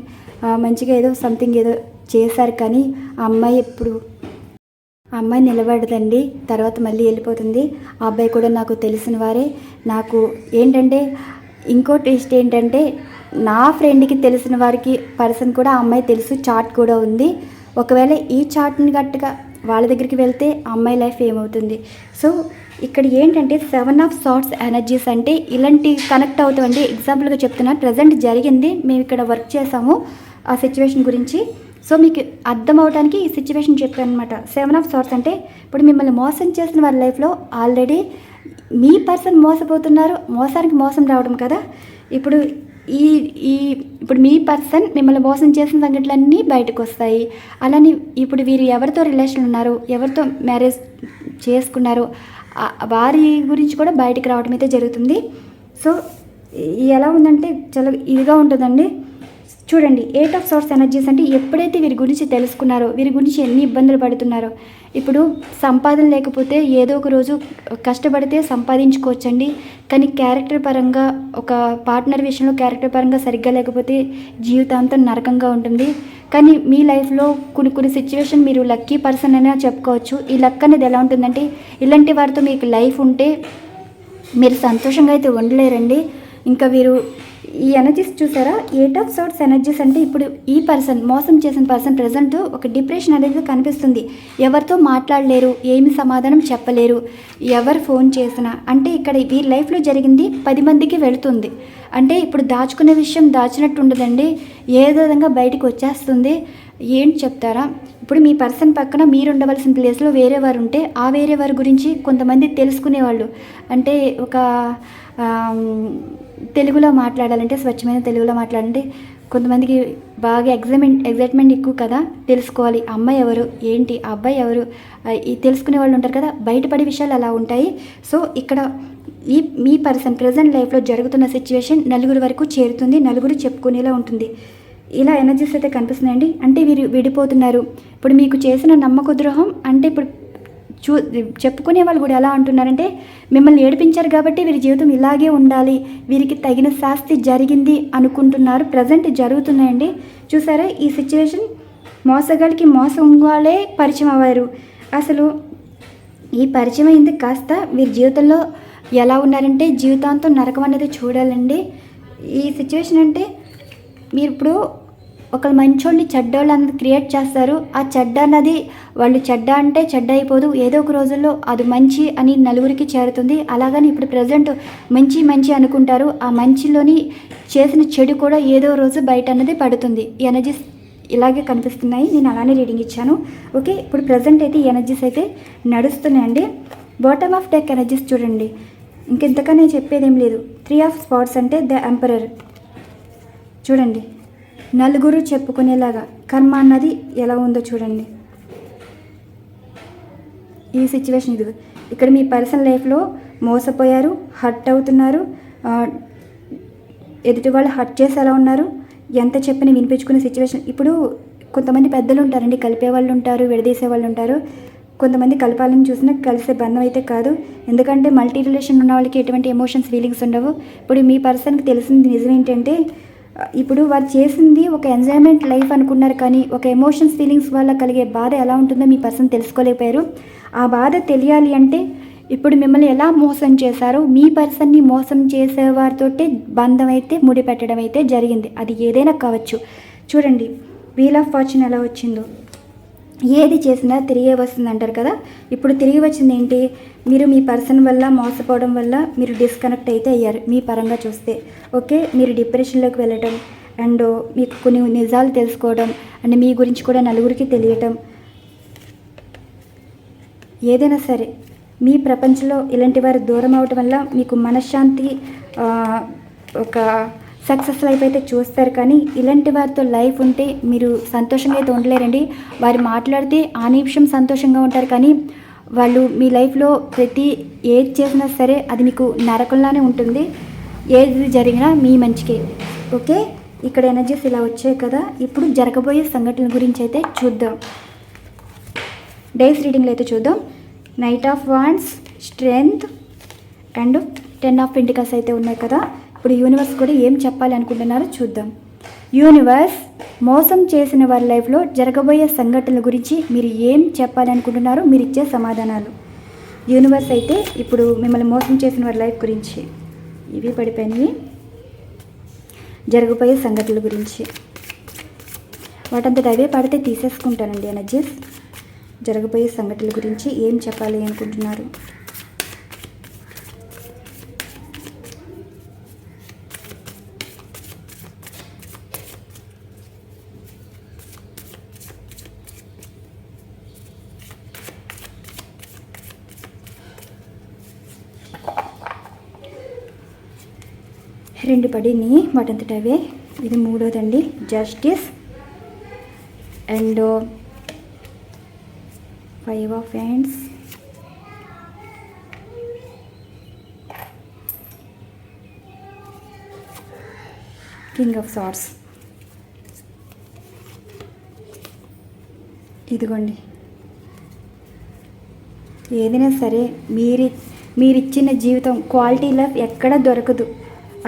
మంచిగా ఏదో సంథింగ్ ఏదో చేశారు, కానీ ఆ అమ్మాయి నిలబడదండి, తర్వాత మళ్ళీ వెళ్ళిపోతుంది. ఆ అబ్బాయి కూడా నాకు తెలిసిన వారే. నాకు ఏంటంటే ఇంకో టెస్ట్ ఏంటంటే, నా ఫ్రెండ్కి తెలిసిన వారికి పర్సన్ కూడా ఆ అమ్మాయి తెలుసు, చాట్ కూడా ఉంది. ఒకవేళ ఈ చార్ట్ని గట్టుగా వాళ్ళ దగ్గరికి వెళ్తే అమ్మాయి లైఫ్ ఏమవుతుంది? సో ఇక్కడ ఏంటంటే 7 ఆఫ్ సార్ట్స్ ఎనర్జీస్ అంటే ఇలాంటి కనెక్ట్ అవుతామండి. ఎగ్జాంపుల్గా చెప్తున్నాను, ప్రజెంట్ జరిగింది, మేము ఇక్కడ వర్క్ చేసాము ఆ సిచ్యువేషన్ గురించి. సో మీకు అర్థం అవడానికి ఈ సిచ్యువేషన్ చెప్పాను అనమాట. 7 ఆఫ్ సార్ట్స్ అంటే ఇప్పుడు మిమ్మల్ని మోసం చేసిన వాళ్ళ లైఫ్లో ఆల్రెడీ మీ పర్సన్ మోసపోతున్నారు, మోసానికి మోసం రావడం కదా. ఇప్పుడు ఇప్పుడు మీ పర్సన్ మిమ్మల్ని మోసం చేసిన సంఘటనలన్నీ బయటకు వస్తాయి. అలానే ఇప్పుడు వీరు ఎవరితో రిలేషన్ ఉన్నారు, ఎవరితో మ్యారేజ్ చేసుకున్నారు, వారి గురించి కూడా బయటకు రావడం అయితే జరుగుతుంది. సో ఎలా ఉందంటే చాలా ఇదిగా ఉంటుందండి. చూడండి, 8 ఆఫ్ సార్ట్స్ ఎనర్జీస్ అంటే ఎప్పుడైతే వీరి గురించి తెలుసుకున్నారో, వీరి గురించి ఎన్ని ఇబ్బందులు పడుతున్నారో. ఇప్పుడు సంపాదన లేకపోతే ఏదో ఒక రోజు కష్టపడితే సంపాదించుకోవచ్చండి. కానీ క్యారెక్టర్ పరంగా ఒక పార్ట్నర్ విషయంలో క్యారెక్టర్ పరంగా సరిగ్గా లేకపోతే జీవితాంతం నరకంగా ఉంటుంది. కానీ మీ లైఫ్లో కొన్ని సిచ్యువేషన్ మీరు లక్కీ పర్సన్ అయినా చెప్పుకోవచ్చు. ఈ లక్ అనేది ఎలా ఉంటుందంటే, ఇలాంటి వారితో మీకు లైఫ్ ఉంటే మీరు సంతోషంగా అయితే ఉండలేరండి. ఇంకా వీరు ఈ ఎనర్జీస్ చూసారా, 8 ఆఫ్ సార్ట్స్ ఎనర్జీస్ అంటే ఇప్పుడు ఈ పర్సన్ మోసం చేసిన పర్సన్ ప్రజెంట్ ఒక డిప్రెషన్ అనేది కనిపిస్తుంది. ఎవరితో మాట్లాడలేరు, ఏమి సమాధానం చెప్పలేరు, ఎవరు ఫోన్ చేసినా. అంటే ఇక్కడ వీరి లైఫ్లో జరిగింది 10 మందికి వెళుతుంది. అంటే ఇప్పుడు దాచుకునే విషయం దాచినట్టు ఉండదండి, ఏదో విధంగా బయటకు వచ్చేస్తుంది. ఏంటి చెప్తారా? ఇప్పుడు మీ పర్సన్ పక్కన మీరు ఉండవలసిన ప్లేస్లో వేరే వారు ఉంటే ఆ వేరే వారి గురించి కొంతమంది తెలుసుకునేవాళ్ళు. అంటే ఒక తెలుగులో మాట్లాడాలంటే, స్వచ్ఛమైన తెలుగులో మాట్లాడాలంటే కొంతమందికి బాగా ఎగ్జైట్మెంట్ ఎక్కువ కదా, తెలుసుకోవాలి అమ్మాయి ఎవరు, ఏంటి అబ్బాయి ఎవరు, ఈ తెలుసుకునే వాళ్ళు ఉంటారు కదా, బయటపడే విషయాలు అలా ఉంటాయి. సో ఇక్కడ మీ పర్సన్ ప్రజెంట్ లైఫ్లో జరుగుతున్న సిచ్యువేషన్ నలుగురు వరకు చేరుతుంది, నలుగురు చెప్పుకునేలా ఉంటుంది. ఇలా ఎనర్జీస్ అయితే కనిపిస్తున్నాయండి. అంటే వీరు విడిపోతున్నారు. ఇప్పుడు మీకు చేసిన నమ్మక ద్రోహం అంటే ఇప్పుడు చెప్పుకునే వాళ్ళు కూడా ఎలా అంటున్నారంటే, మిమ్మల్ని ఏడిపించారు కాబట్టి వీరి జీవితం ఇలాగే ఉండాలి, వీరికి తగిన శాస్తి జరిగింది అనుకుంటున్నారు. ప్రజెంట్ జరుగుతున్నాయండి. చూసారా ఈ సిచ్యువేషన్, మోసగాళ్ళకి మోసం వాళ్ళే పరిచయం అవ్వారు. అసలు ఈ పరిచయం అయింది కాస్త వీరి జీవితంలో ఎలా ఉన్నారంటే జీవితాంతం నరకం అనేది చూడాలండి. ఈ సిచ్యువేషన్ అంటే మీరు ఇప్పుడు ఒకళ్ళు మంచోళ్ళని చెడ్డోళ్ళు అన్నది క్రియేట్ చేస్తారు. ఆ చెడ్డ అన్నది వాళ్ళు చెడ్డ అంటే చెడ్డ అయిపోదు, ఏదో ఒక రోజుల్లో అది మంచి అని నలుగురికి చేరుతుంది. అలాగని ఇప్పుడు ప్రజెంట్ మంచి అనుకుంటారు, ఆ మంచిలోని చేసిన చెడు కూడా ఏదో రోజు బయట అన్నది పడుతుంది. ఈ ఎనర్జీస్ ఇలాగే కనిపిస్తున్నాయి. నేను అలానే రీడింగ్ ఇచ్చాను. ఓకే, ఇప్పుడు ప్రజెంట్ అయితే ఈ ఎనర్జీస్ అయితే నడుస్తున్నాయండి. బాటమ్ ఆఫ్ డెక్ ఎనర్జీస్ చూడండి, ఇంకెంతకనే చెప్పేది ఏం లేదు. 3 ఆఫ్ స్పాట్స్ అంటే ద ఎంపరర్. చూడండి, నలుగురు చెప్పుకునేలాగా కర్మ అన్నది ఎలా ఉందో చూడండి. ఈ సిచ్యువేషన్ ఇది. ఇక్కడ మీ పర్సనల్ లైఫ్లో మోసపోయారు, హర్ట్ అవుతున్నారు, ఎదుటి వాళ్ళు హర్ట్ చేసేలా ఉన్నారు, ఎంత చెప్పినా వినిపించుకునే సిచ్యువేషన్. ఇప్పుడు కొంతమంది పెద్దలు ఉంటారండి, కలిపే వాళ్ళు ఉంటారు, విడదీసే వాళ్ళు ఉంటారు. కొంతమంది కలపాలని చూసినా కలిసే బంధం అయితే కాదు. ఎందుకంటే మల్టీ రిలేషన్ ఉన్న వాళ్ళకి ఎటువంటి ఎమోషన్స్ ఫీలింగ్స్ ఉండవు. ఇప్పుడు మీ పర్సన్కి తెలిసింది నిజం ఏంటంటే, ఇప్పుడు వారు చేసింది ఒక ఎంజాయ్మెంట్ లైఫ్ అనుకున్నారు, కానీ ఒక ఎమోషన్స్ ఫీలింగ్స్ వల్ల కలిగే బాధ ఎలా ఉంటుందో మీ పర్సన్ తెలుసుకోలేకపోయారు. ఆ బాధ తెలియాలి అంటే ఇప్పుడు మిమ్మల్ని ఎలా మోసం చేశారో మీ పర్సన్ని మోసం చేసేవారితోటే బంధం అయితే ముడిపెట్టడం అయితే జరిగింది. అది ఏదైనా కావచ్చు. చూడండి, వీల్ ఆఫ్ ఫార్చ్యూన్ ఎలా వచ్చిందో. ఏది చేసినా తిరిగే వస్తుంది అంటారు కదా. ఇప్పుడు తిరిగి వచ్చింది ఏంటి? మీరు మీ పర్సన్ వల్ల మోసపోవడం వల్ల మీరు డిస్కనెక్ట్ అయితే అయ్యారు మీ పరంగా చూస్తే. ఓకే, మీరు డిప్రెషన్లోకి వెళ్ళటం అండ్ మీకు కొన్ని నిజాలు తెలుసుకోవడం అండ్ మీ గురించి కూడా నలుగురికి తెలియటం, ఏదైనా సరే మీ ప్రపంచంలో ఇలాంటి వారు దూరం అవటం వల్ల మీకు మనశ్శాంతి, ఒక సక్సెస్ లైఫ్ అయితే చూస్తారు. కానీ ఇలాంటి వారితో లైఫ్ ఉంటే మీరు సంతోషంగా అయితే ఉండలేరండి. వారు మాట్లాడితే ఆ నిమిషం సంతోషంగా ఉంటారు, కానీ వాళ్ళు మీ లైఫ్లో ఏది చేసినా సరే అది మీకు నరకంలానే ఉంటుంది. ఏది జరిగినా మీ మంచికే. ఓకే, ఇక్కడ ఎనర్జీస్ ఇలా వచ్చాయి కదా. ఇప్పుడు జరగబోయే సంఘటనల గురించి అయితే చూద్దాం. డేస్ రీడింగ్లో అయితే చూద్దాం. Knight of wands, strength and 10 of pentacles అయితే ఉన్నాయి కదా. ఇప్పుడు యూనివర్స్ కూడా ఏం చెప్పాలి అనుకుంటున్నారో చూద్దాం. యూనివర్స్, మోసం చేసిన వారి లైఫ్లో జరగబోయే సంఘటనల గురించి మీరు ఏం చెప్పాలనుకుంటున్నారో మీరు ఇచ్చే సమాధానాలు. యూనివర్స్ అయితే ఇప్పుడు మిమ్మల్ని మోసం చేసిన వారి లైఫ్ గురించి, ఇవి పడిపోయినవి, జరగబోయే సంఘటనల గురించి. వాటంతట అవే పడితే తీసేసుకుంటానండి ఎనర్జీస్. జరగబోయే సంఘటనల గురించి ఏం చెప్పాలి అనుకుంటున్నారు? రెండు పడిని వాటంతట అవే. ఇది మూడోదండి, justice and 5 of wands, king of swords. ఇదిగోండి, ఏదైనా సరే మీరిచ్చిన జీవితం క్వాలిటీ లైఫ్ ఎక్కడ దొరకదు.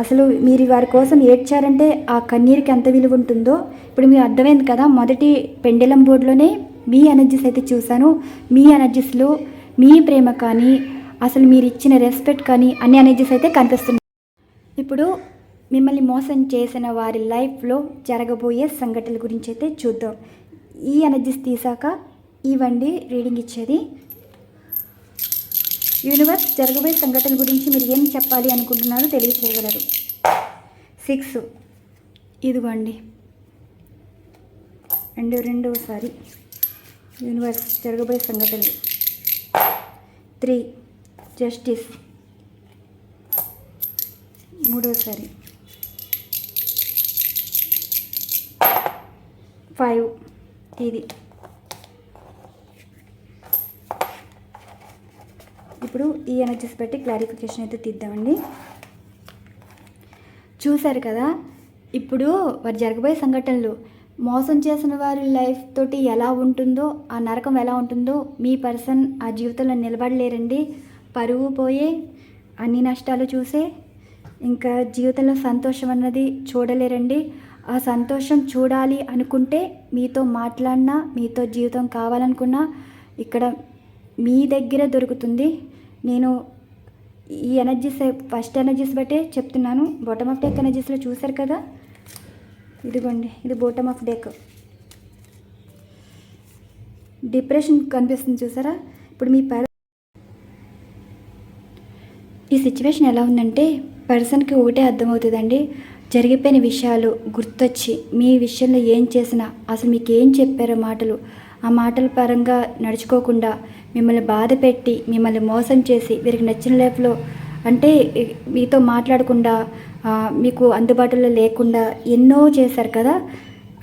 అసలు మీరు వారి కోసం ఏడ్చారంటే ఆ కన్నీరుకి ఎంత విలువ ఉంటుందో ఇప్పుడు మీకు అర్థమైంది కదా. మొదటి పెండెలం బోర్డులోనే మీ ఎనర్జీస్ అయితే చూశాను. మీ ఎనర్జీస్లో మీ ప్రేమ కానీ అసలు మీరు ఇచ్చిన రెస్పెక్ట్ కానీ అన్ని ఎనర్జీస్ అయితే కనిపిస్తున్నాయి. ఇప్పుడు మిమ్మల్ని మోసం చేసిన వారి లైఫ్లో జరగబోయే సంఘటనల గురించి అయితే చూద్దాం. ఈ ఎనర్జీస్ తీసాక ఇవ్వండి రీడింగ్ ఇచ్చేది. యూనివర్స్ జరగబోయే సంఘటనల గురించి మీరు ఏం చెప్పాలి అనుకుంటున్నారో తెలియచేయగలరు. 6 ఇదిగోండి, అండ్ రెండవసారి యూనివర్స్ జరగబోయే సంఘటనలు. 3 జస్టిస్, మూడోసారి 5 ఇది. ఇప్పుడు ఈ ఎనర్జీస్ బట్టి క్లారిఫికేషన్ అయితే తీద్దామండి. చూశారు కదా, ఇప్పుడు వారు జరగబోయే సంఘటనలు మోసం చేసిన వారి లైఫ్ తోటి ఎలా ఉంటుందో, ఆ నరకం ఎలా ఉంటుందో మీ పర్సన్ ఆ జీవితంలో నిలబడలేరండి. పరువు పోయే, అన్ని నష్టాలు చూసే, ఇంకా జీవితంలో సంతోషం అన్నది చూడలేరండి. ఆ సంతోషం చూడాలి అనుకుంటే మీతో మాట్లాడినా, మీతో జీవితం కావాలనుకున్నా ఇక్కడ మీ దగ్గర దొరుకుతుంది. నేను ఈ ఎనర్జీస్ ఫస్ట్ ఎనర్జీస్ బట్టే చెప్తున్నాను. బాటమ్ ఆఫ్ డెక్ ఎనర్జీస్లో చూశారు కదా, ఇదిగోండి, ఇది బాటమ్ ఆఫ్ డెక్. డిప్రెషన్ కనిపిస్తుంది చూసారా. ఇప్పుడు మీ ఈ సిచ్యువేషన్ ఎలా ఉందంటే పర్సన్కి ఒకటే అర్థమవుతుందండి. జరిగిపోయిన విషయాలు గుర్తొచ్చి మీ విషయంలో ఏం చేసినా, అసలు మీకు ఏం చెప్పారో మాటలు, ఆ మాటల పరంగా నడుచుకోకుండా మిమ్మల్ని బాధ పెట్టి మిమ్మల్ని మోసం చేసి వీరికి నచ్చిన లైఫ్లో అంటే మీతో మాట్లాడకుండా మీకు అందుబాటులో లేకుండా ఎన్నో చేశారు కదా.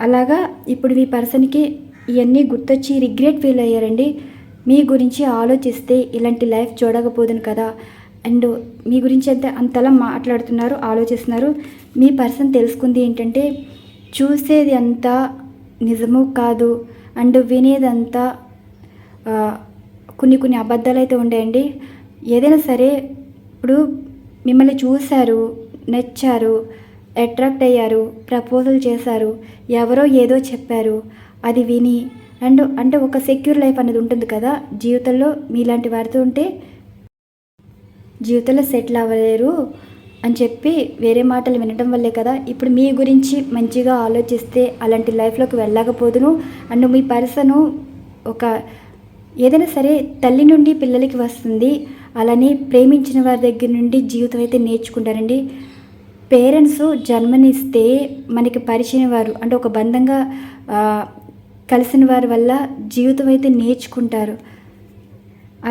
అలాగా ఇప్పుడు మీ పర్సన్కి ఇవన్నీ గుర్తొచ్చి రిగ్రెట్ ఫీల్ అయ్యారండి. మీ గురించి ఆలోచిస్తే ఇలాంటి లైఫ్ చూడకపోదును కదా. అండ్ మీ గురించి అయితే అంతలా మాట్లాడుతున్నారు, ఆలోచిస్తున్నారు. మీ పర్సన్ తెలుసుకుంది ఏంటంటే చూసేది అంతా నిజము కాదు, అండ్ వినేదంతా కొన్ని అబద్ధాలు అయితే ఉండేయండి. ఏదైనా సరే ఇప్పుడు మిమ్మల్ని చూశారు, నచ్చారు, అట్రాక్ట్ అయ్యారు, ప్రపోజల్ చేశారు, ఎవరో ఏదో చెప్పారు, అది విని అంటే ఒక సెక్యూర్ లైఫ్ అనేది ఉంటుంది కదా జీవితంలో. మీలాంటి వారితో ఉంటే జీవితంలో సెటిల్ అవ్వలేరు అని చెప్పి వేరే మాటలు వినడం వల్లే కదా ఇప్పుడు మీ గురించి మంచిగా ఆలోచిస్తే అలాంటి లైఫ్లోకి వెళ్ళకపోదును. అండ్ మీ పర్సను ఒక ఏదైనా సరే తల్లి నుండి పిల్లలకి వస్తుంది, అలానే ప్రేమించిన వారి దగ్గర నుండి జీవితం అయితే నేర్చుకుంటారండి. పేరెంట్స్ జన్మనిస్తే మనకి పరిచయం వారు అంటే ఒక బంధంగా కలిసిన వారి వల్ల జీవితం అయితే నేర్చుకుంటారు.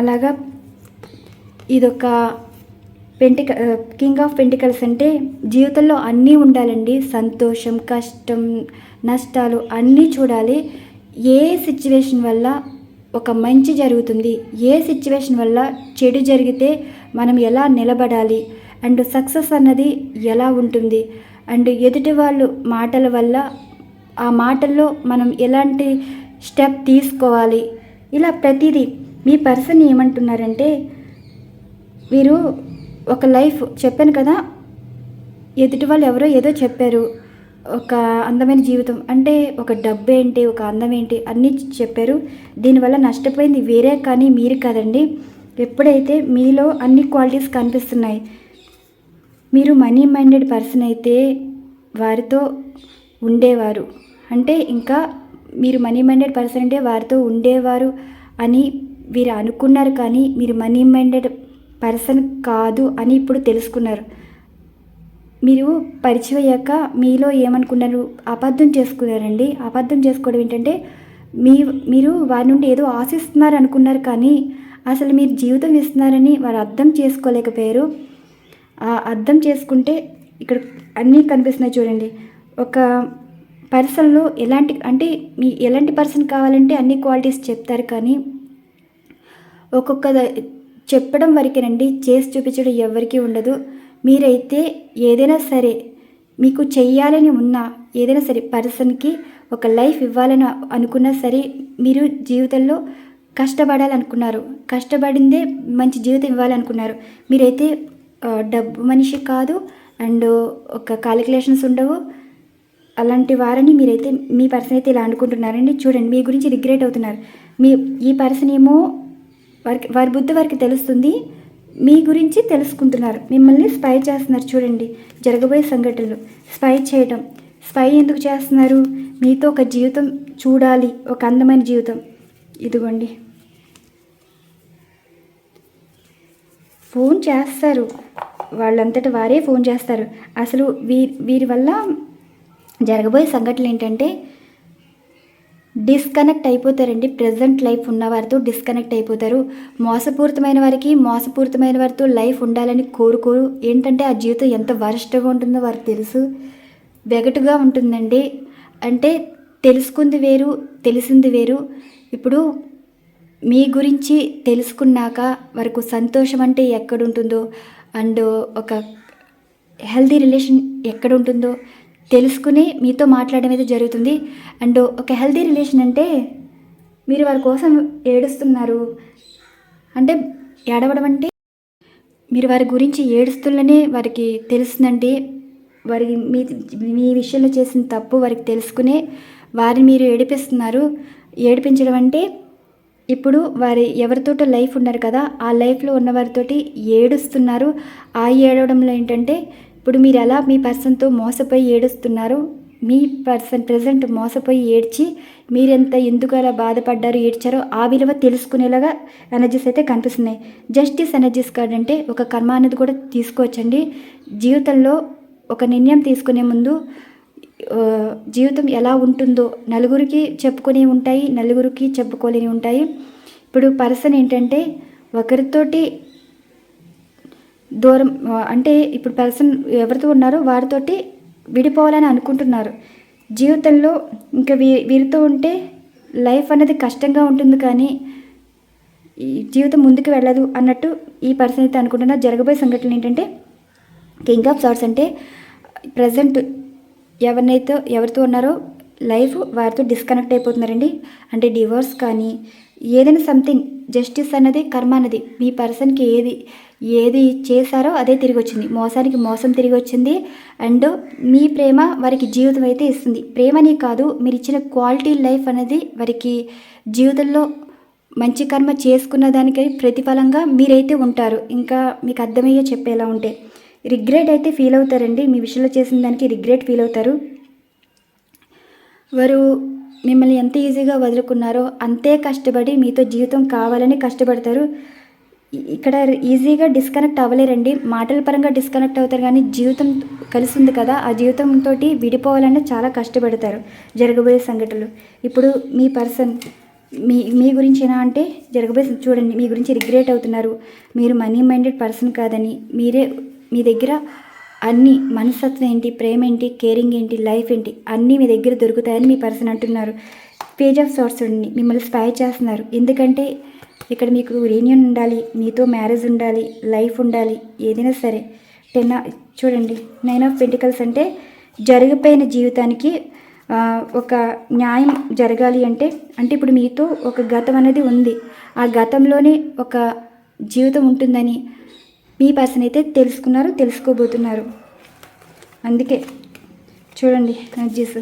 అలాగా ఇదొక కింగ్ ఆఫ్ పెంటికల్స్ అంటే జీవితంలో అన్నీ ఉండాలండి. సంతోషం, కష్టం, నష్టాలు అన్నీ చూడాలి. ఏ సిచ్యువేషన్ వల్ల ఒక మంచి జరుగుతుంది, ఏ సిచ్యువేషన్ వల్ల చెడు జరిగితే మనం ఎలా నిలబడాలి, అండ్ సక్సెస్ అన్నది ఎలా ఉంటుంది, అండ్ ఎదుటి వాళ్ళు మాటల వల్ల ఆ మాటల్లో మనం ఎలాంటి స్టెప్ తీసుకోవాలి, ఇలా ప్రతిదీ మీ పర్సన్ ఏమంటున్నారంటే వీరు ఒక లైఫ్ చెప్పాను కదా, ఎదుటి వాళ్ళు ఎవరో ఏదో చెప్పారు, ఒక అందమైన జీవితం అంటే ఒక డబ్బు ఏంటి, ఒక అందం ఏంటి అన్నీ చెప్పారు. దీనివల్ల నష్టపోయింది వేరే కానీ మీరు కాదండి. ఎప్పుడైతే మీలో అన్ని క్వాలిటీస్ కనిపిస్తున్నాయి, మీరు మనీ మైండెడ్ పర్సన్ అయితే వారితో ఉండేవారు అంటే ఇంకా మీరు మనీ మైండెడ్ పర్సన్ అంటే వారితో ఉండేవారు అని వీరు అనుకున్నారు, కానీ మీరు మనీ మైండెడ్ పర్సన్ కాదు అని ఇప్పుడు తెలుసుకున్నారు. మీరు పరిచయం అయ్యాక మీలో ఏమనుకున్నారు, అబద్ధం చేసుకున్నారండి. అబద్ధం చేసుకోవడం ఏంటంటే మీరు వారి నుండి ఏదో ఆశిస్తున్నారు అనుకున్నారు, కానీ అసలు మీరు జీవితం ఇస్తున్నారని వారు అర్థం చేసుకోలేకపోయారు. అర్థం చేసుకుంటే ఇక్కడ అన్నీ కనిపిస్తున్నాయి చూడండి. ఒక పర్సన్లో ఎలాంటి మీ ఎలాంటి పర్సన్ కావాలంటే అన్ని క్వాలిటీస్ చెప్తారు, కానీ ఒక్కొక్క చెప్పడం వరకేనండి, చేసి చూపించడం ఎవరికీ ఉండదు. మీరైతే ఏదైనా సరే మీకు చెయ్యాలని ఉన్నా, ఏదైనా సరే పర్సన్కి ఒక లైఫ్ ఇవ్వాలని అనుకున్నా సరే, మీరు జీవితంలో కష్టపడాలనుకున్నారు, కష్టపడిందే మంచి జీవితం ఇవ్వాలనుకున్నారు. మీరైతే డబ్బు మనిషి కాదు, అండ్ ఒక కాలిక్యులేషన్స్ ఉండవు. అలాంటి వారని మీరైతే మీ పర్సన్ అయితే ఇలా అనుకుంటున్నారండి. చూడండి, మీ గురించి రిగ్రెట్ అవుతున్నారు. ఈ పర్సన్ ఏమో వారి బుద్ధి వారికి తెలుస్తుంది, మీ గురించి తెలుసుకుంటున్నారు, మిమ్మల్ని స్పై చేస్తున్నారు. చూడండి జరగబోయే సంఘటనలు. స్పై చేయడం, స్పై ఎందుకు చేస్తున్నారు? మీతో ఒక జీవితం చూడాలి, ఒక అందమైన జీవితం. ఇదిగోండి, ఫోన్ చేస్తారు, వాళ్ళంతట వారే ఫోన్ చేస్తారు. అసలు వీరి వల్ల జరగబోయే సంఘటనలు ఏంటంటే డిస్కనెక్ట్ అయిపోతారండి. ప్రజెంట్ లైఫ్ ఉన్న వారితో డిస్కనెక్ట్ అయిపోతారు. మోసపూరితమైన వారితో లైఫ్ ఉండాలని కోరుకోరు. ఏంటంటే ఆ జీవితం ఎంత వరస్ట్గా ఉంటుందో వారికి తెలుసు, వెగటుగా ఉంటుందండి. అంటే తెలుసుకుంది వేరు, తెలిసింది వేరు. ఇప్పుడు మీ గురించి తెలుసుకున్నాక వరకు సంతోషం అంటే ఎక్కడుంటుందో, అండ్ ఒక హెల్తీ రిలేషన్ ఎక్కడుంటుందో తెలుసుకుని మీతో మాట్లాడడం అయితే జరుగుతుంది. అండ్ ఒక హెల్తీ రిలేషన్ అంటే మీరు వారి కోసం ఏడుస్తున్నారు అంటే, ఏడవడం అంటే మీరు వారి గురించి ఏడుస్తున్ననే వారికి తెలుస్తుందండి. వారికి మీ విషయంలో చేసిన తప్పు వారికి తెలుసుకునే వారిని మీరు ఏడిపిస్తున్నారు. ఏడిపించడం అంటే ఇప్పుడు వారి ఎవరితోటో లైఫ్ ఉన్నారు కదా, ఆ లైఫ్లో ఉన్న వారితోటి ఏడుస్తున్నారు. ఆ ఏడవడంలో ఏంటంటే ఇప్పుడు మీరు ఎలా మీ పర్సన్తో మోసపోయి ఏడుస్తున్నారు, మీ పర్సన్ ప్రజెంట్ మోసపోయి ఏడ్చి మీరెంత ఎందుకు అలా బాధపడ్డారు, ఏడ్చారో ఆ విలువ తెలుసుకునేలాగా ఎనర్జీస్ అయితే కనిపిస్తున్నాయి. జస్టిస్ ఎనర్జీస్ కార్డ్ అంటే ఒక కర్మ అనేది కూడా తీసుకోవచ్చండి. జీవితంలో ఒక నిర్ణయం తీసుకునే ముందు జీవితం ఎలా ఉంటుందో నలుగురికి చెప్పుకునే ఉంటాయి, నలుగురికి చెప్పుకోలేని ఉంటాయి. ఇప్పుడు పర్సన్ ఏంటంటే ఒకరితోటి దూరం అంటే ఇప్పుడు పర్సన్ ఎవరితో ఉన్నారో వారితోటి విడిపోవాలని అనుకుంటున్నారు. జీవితంలో ఇంకా వీరితో ఉంటే లైఫ్ అనేది కష్టంగా ఉంటుంది, కానీ ఈ జీవితం ముందుకు వెళ్ళదు అన్నట్టు ఈ పర్సన్ అయితే అనుకుంటున్నారు. జరగబోయే సంఘటనలు ఏంటంటే కింగ్ ఆఫ్ సార్ట్స్ అంటే ప్రజెంట్ ఎవరితో ఉన్నారో లైఫ్ వారితో డిస్కనెక్ట్ అయిపోతున్నారండి. అంటే డివోర్స్ కానీ ఏదైనా సంథింగ్, జస్టిస్ అన్నది కర్మ అన్నది మీ పర్సన్కి ఏది చేశారో అదే తిరిగి వచ్చింది. మోసానికి మోసం తిరిగి వచ్చింది. అండ్ మీ ప్రేమ వారికి జీవితం అయితే ఇస్తుంది. ప్రేమని కాదు, మీరు ఇచ్చిన క్వాలిటీ లైఫ్ అనేది వారికి జీవితంలో మంచి కర్మ చేసుకున్న దానికి ప్రతిఫలంగా మీరైతే ఉంటారు. ఇంకా మీకు అర్థమయ్యే చెప్పేలా ఉంటే రిగ్రెట్ అయితే ఫీల్ అవుతారండి. మీ విషయంలో చేసిన దానికి రిగ్రెట్ ఫీల్ అవుతారు. వారు మిమ్మల్ని ఎంత ఈజీగా వదులుకున్నారో అంతే కష్టపడి మీతో జీవితం కావాలని కష్టపడతారు. ఇక్కడ ఈజీగా డిస్కనెక్ట్ అవ్వలేరండి. మాటల పరంగా డిస్కనెక్ట్ అవుతారు, కానీ జీవితం కలిసి ఉంది కదా, ఆ జీవితంతో విడిపోవాలని చాలా కష్టపడతారు. జరగబోయే సంఘటనలు ఇప్పుడు మీ పర్సన్ మీ గురించి ఎలా అంటే జరగబోయే చూడండి, మీ గురించి రిగ్రెట్ అవుతున్నారు. మీరు మనీ మైండెడ్ పర్సన్ కాదని, మీ దగ్గర అన్నీ మనస్తత్వం ఏంటి, ప్రేమ ఏంటి, కేరింగ్ ఏంటి, లైఫ్ ఏంటి అన్నీ మీ దగ్గర దొరుకుతాయని మీ పర్సన్ అంటున్నారు. పేజ్ ఆఫ్ సార్ట్స్ ఉండి మిమ్మల్ని స్పై చేస్తున్నారు. ఎందుకంటే ఇక్కడ మీకు రీయూనియన్ ఉండాలి, మీతో మ్యారేజ్ ఉండాలి, లైఫ్ ఉండాలి, ఏదైనా సరే. చూడండి 9 ఆఫ్ పెంటికల్స్ అంటే జరిగిపోయిన జీవితానికి ఒక న్యాయం జరగాలి అంటే ఇప్పుడు మీతో ఒక గతం అనేది ఉంది, ఆ గతంలోనే ఒక జీవితం ఉంటుందని మీ పర్సన్ అయితే తెలుసుకోబోతున్నారు. అందుకే చూడండి ఎనర్జీస్,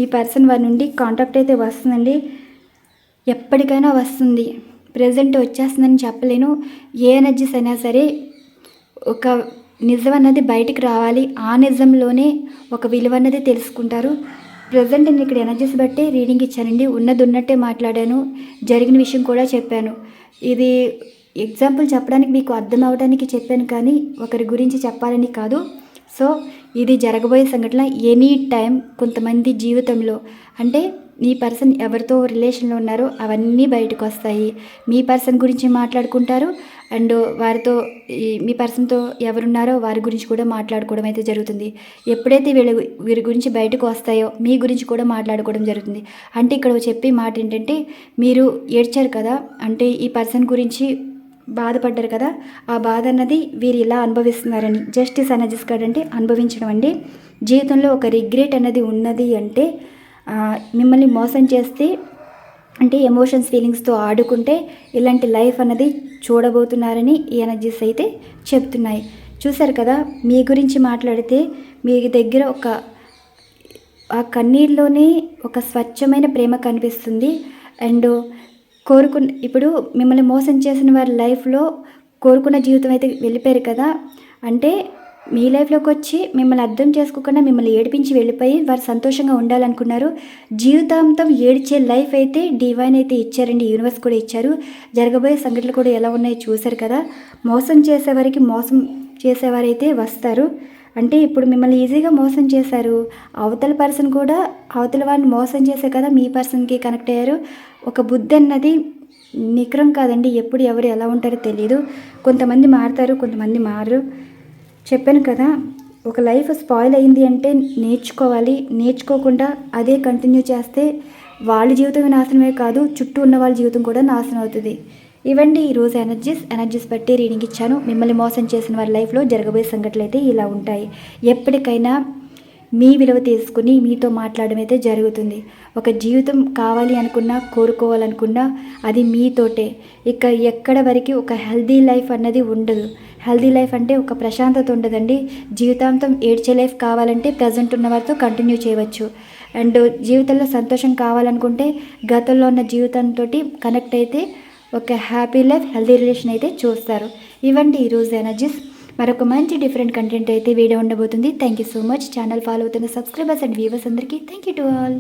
ఈ పర్సన్ వారి నుండి కాంటాక్ట్ అయితే వస్తుందండి, ఎప్పటికైనా వస్తుంది. ప్రజెంట్ వచ్చేస్తుందని చెప్పలేను. ఏ ఎనర్జీస్ అయినా సరే ఒక నిజం అన్నది బయటికి రావాలి, ఆ నిజంలోనే ఒక విలువ అన్నది తెలుసుకుంటారు. ప్రజెంట్ నేను ఇక్కడ ఎనర్జీస్ బట్టి రీడింగ్ ఇచ్చానండి. ఉన్నది ఉన్నట్టే మాట్లాడాను, జరిగిన విషయం కూడా చెప్పాను. ఇది ఎగ్జాంపుల్ చెప్పడానికి మీకు అర్థం అవ్వడానికి చెప్పాను కానీ ఒకరి గురించి చెప్పాలని కాదు. సో ఇది జరగబోయే సంఘటన ఎనీ టైం కొంతమంది జీవితంలో, అంటే మీ పర్సన్ ఎవరితో రిలేషన్లో ఉన్నారో అవన్నీ బయటకు వస్తాయి. మీ పర్సన్ గురించి మాట్లాడుకుంటారు అండ్ వారితో మీ పర్సన్తో ఎవరున్నారో వారి గురించి కూడా మాట్లాడుకోవడం అయితే జరుగుతుంది. ఎప్పుడైతే వీరి గురించి బయటకు వస్తాయో మీ గురించి కూడా మాట్లాడుకోవడం జరుగుతుంది. అంటే ఇక్కడ చెప్పే మాట ఏంటంటే, మీరు ఏడ్చారు కదా, అంటే ఈ పర్సన్ గురించి బాధపడ్డారు కదా, ఆ బాధ అన్నది వీరు ఇలా అనుభవిస్తున్నారని. జస్టిస్ ఎనర్జీస్ కార్డ్ అంటే అనుభవించడం అండి. జీవితంలో ఒక రిగ్రెట్ అన్నది ఉన్నది అంటే మిమ్మల్ని మోసం చేస్తే, అంటే ఎమోషన్స్ ఫీలింగ్స్తో ఆడుకుంటే ఇలాంటి లైఫ్ అన్నది చూడబోతున్నారని ఈ ఎనర్జీస్ అయితే చెప్తున్నాయి. చూసారు కదా, మీ గురించి మాట్లాడితే మీ దగ్గర ఆ కన్నీళ్ళలోనే ఒక స్వచ్ఛమైన ప్రేమ కనిపిస్తుంది. అండ్ ఇప్పుడు మిమ్మల్ని మోసం చేసిన వారి లైఫ్లో కోరుకున్న జీవితం అయితే వెళ్ళిపోయారు కదా, అంటే మీ లైఫ్లోకి వచ్చి మిమ్మల్ని అర్థం చేసుకోకుండా మిమ్మల్ని ఏడిపించి వెళ్ళిపోయి వారు సంతోషంగా ఉండాలనుకున్నారు. జీవితాంతం ఏడ్చే లైఫ్ అయితే డివైన్ అయితే ఇచ్చారండి, యూనివర్స్ కూడా ఇచ్చారు. జరగబోయే సంఘటనలు కూడా ఎలా ఉన్నాయో చూశారు కదా. మోసం చేసేవారైతే వస్తారు. అంటే ఇప్పుడు మిమ్మల్ని ఈజీగా మోసం చేశారు, అవతల పర్సన్ కూడా అవతల వారిని మోసం చేసే కదా మీ పర్సన్కి కనెక్ట్ అయ్యారు. ఒక బుద్ధి అన్నది నికరం కాదండి, ఎప్పుడు ఎవరు ఎలా ఉంటారో తెలియదు. కొంతమంది మారుతారు, కొంతమంది మారరు. చెప్పాను కదా, ఒక లైఫ్ స్పాయిల్ అయింది అంటే నేర్చుకోవాలి. నేర్చుకోకుండా అదే కంటిన్యూ చేస్తే వాళ్ళ జీవితం నాశనమే కాదు, చుట్టూ ఉన్న వాళ్ళ జీవితం కూడా నాశనం అవుతుంది. ఇవండి ఈరోజు ఎనర్జీస్ బట్టి రీడింగ్ ఇచ్చాను. మిమ్మల్ని మోసం చేసిన వారి లైఫ్లో జరగబోయే సంఘటనలు అయితే ఇలా ఉంటాయి. ఎప్పటికైనా మీ విలువ తీసుకుని మీతో మాట్లాడడం అయితే జరుగుతుంది. ఒక జీవితం కావాలి అనుకున్నా, కోరుకోవాలనుకున్నా అది మీతోటే. ఇక ఎక్కడ వరకు ఒక హెల్దీ లైఫ్ అన్నది ఉండదు. హెల్దీ లైఫ్ అంటే ఒక ప్రశాంతత ఉండదండి. జీవితాంతం ఏడ్చే లైఫ్ కావాలంటే ప్రజెంట్ ఉన్న వారితో కంటిన్యూ చేయవచ్చు. అండ్ జీవితంలో సంతోషం కావాలనుకుంటే గతంలో ఉన్న జీవితంతో కనెక్ట్ అయితే ఒక హ్యాపీ లైఫ్, హెల్దీ రిలేషన్ అయితే చూస్తారు. ఇవండి ఈరోజు ఎనర్జీస్. మరొక మంచి డిఫరెంట్ కంటెంట్ అయితే వీడియో ఉండబోతుంది. Thank you so much. Channel follow అవుతున్న సబ్స్క్రైబర్స్ అండ్ వ్యూవర్స్ అందరికీ థ్యాంక్ యూ టు ఆల్.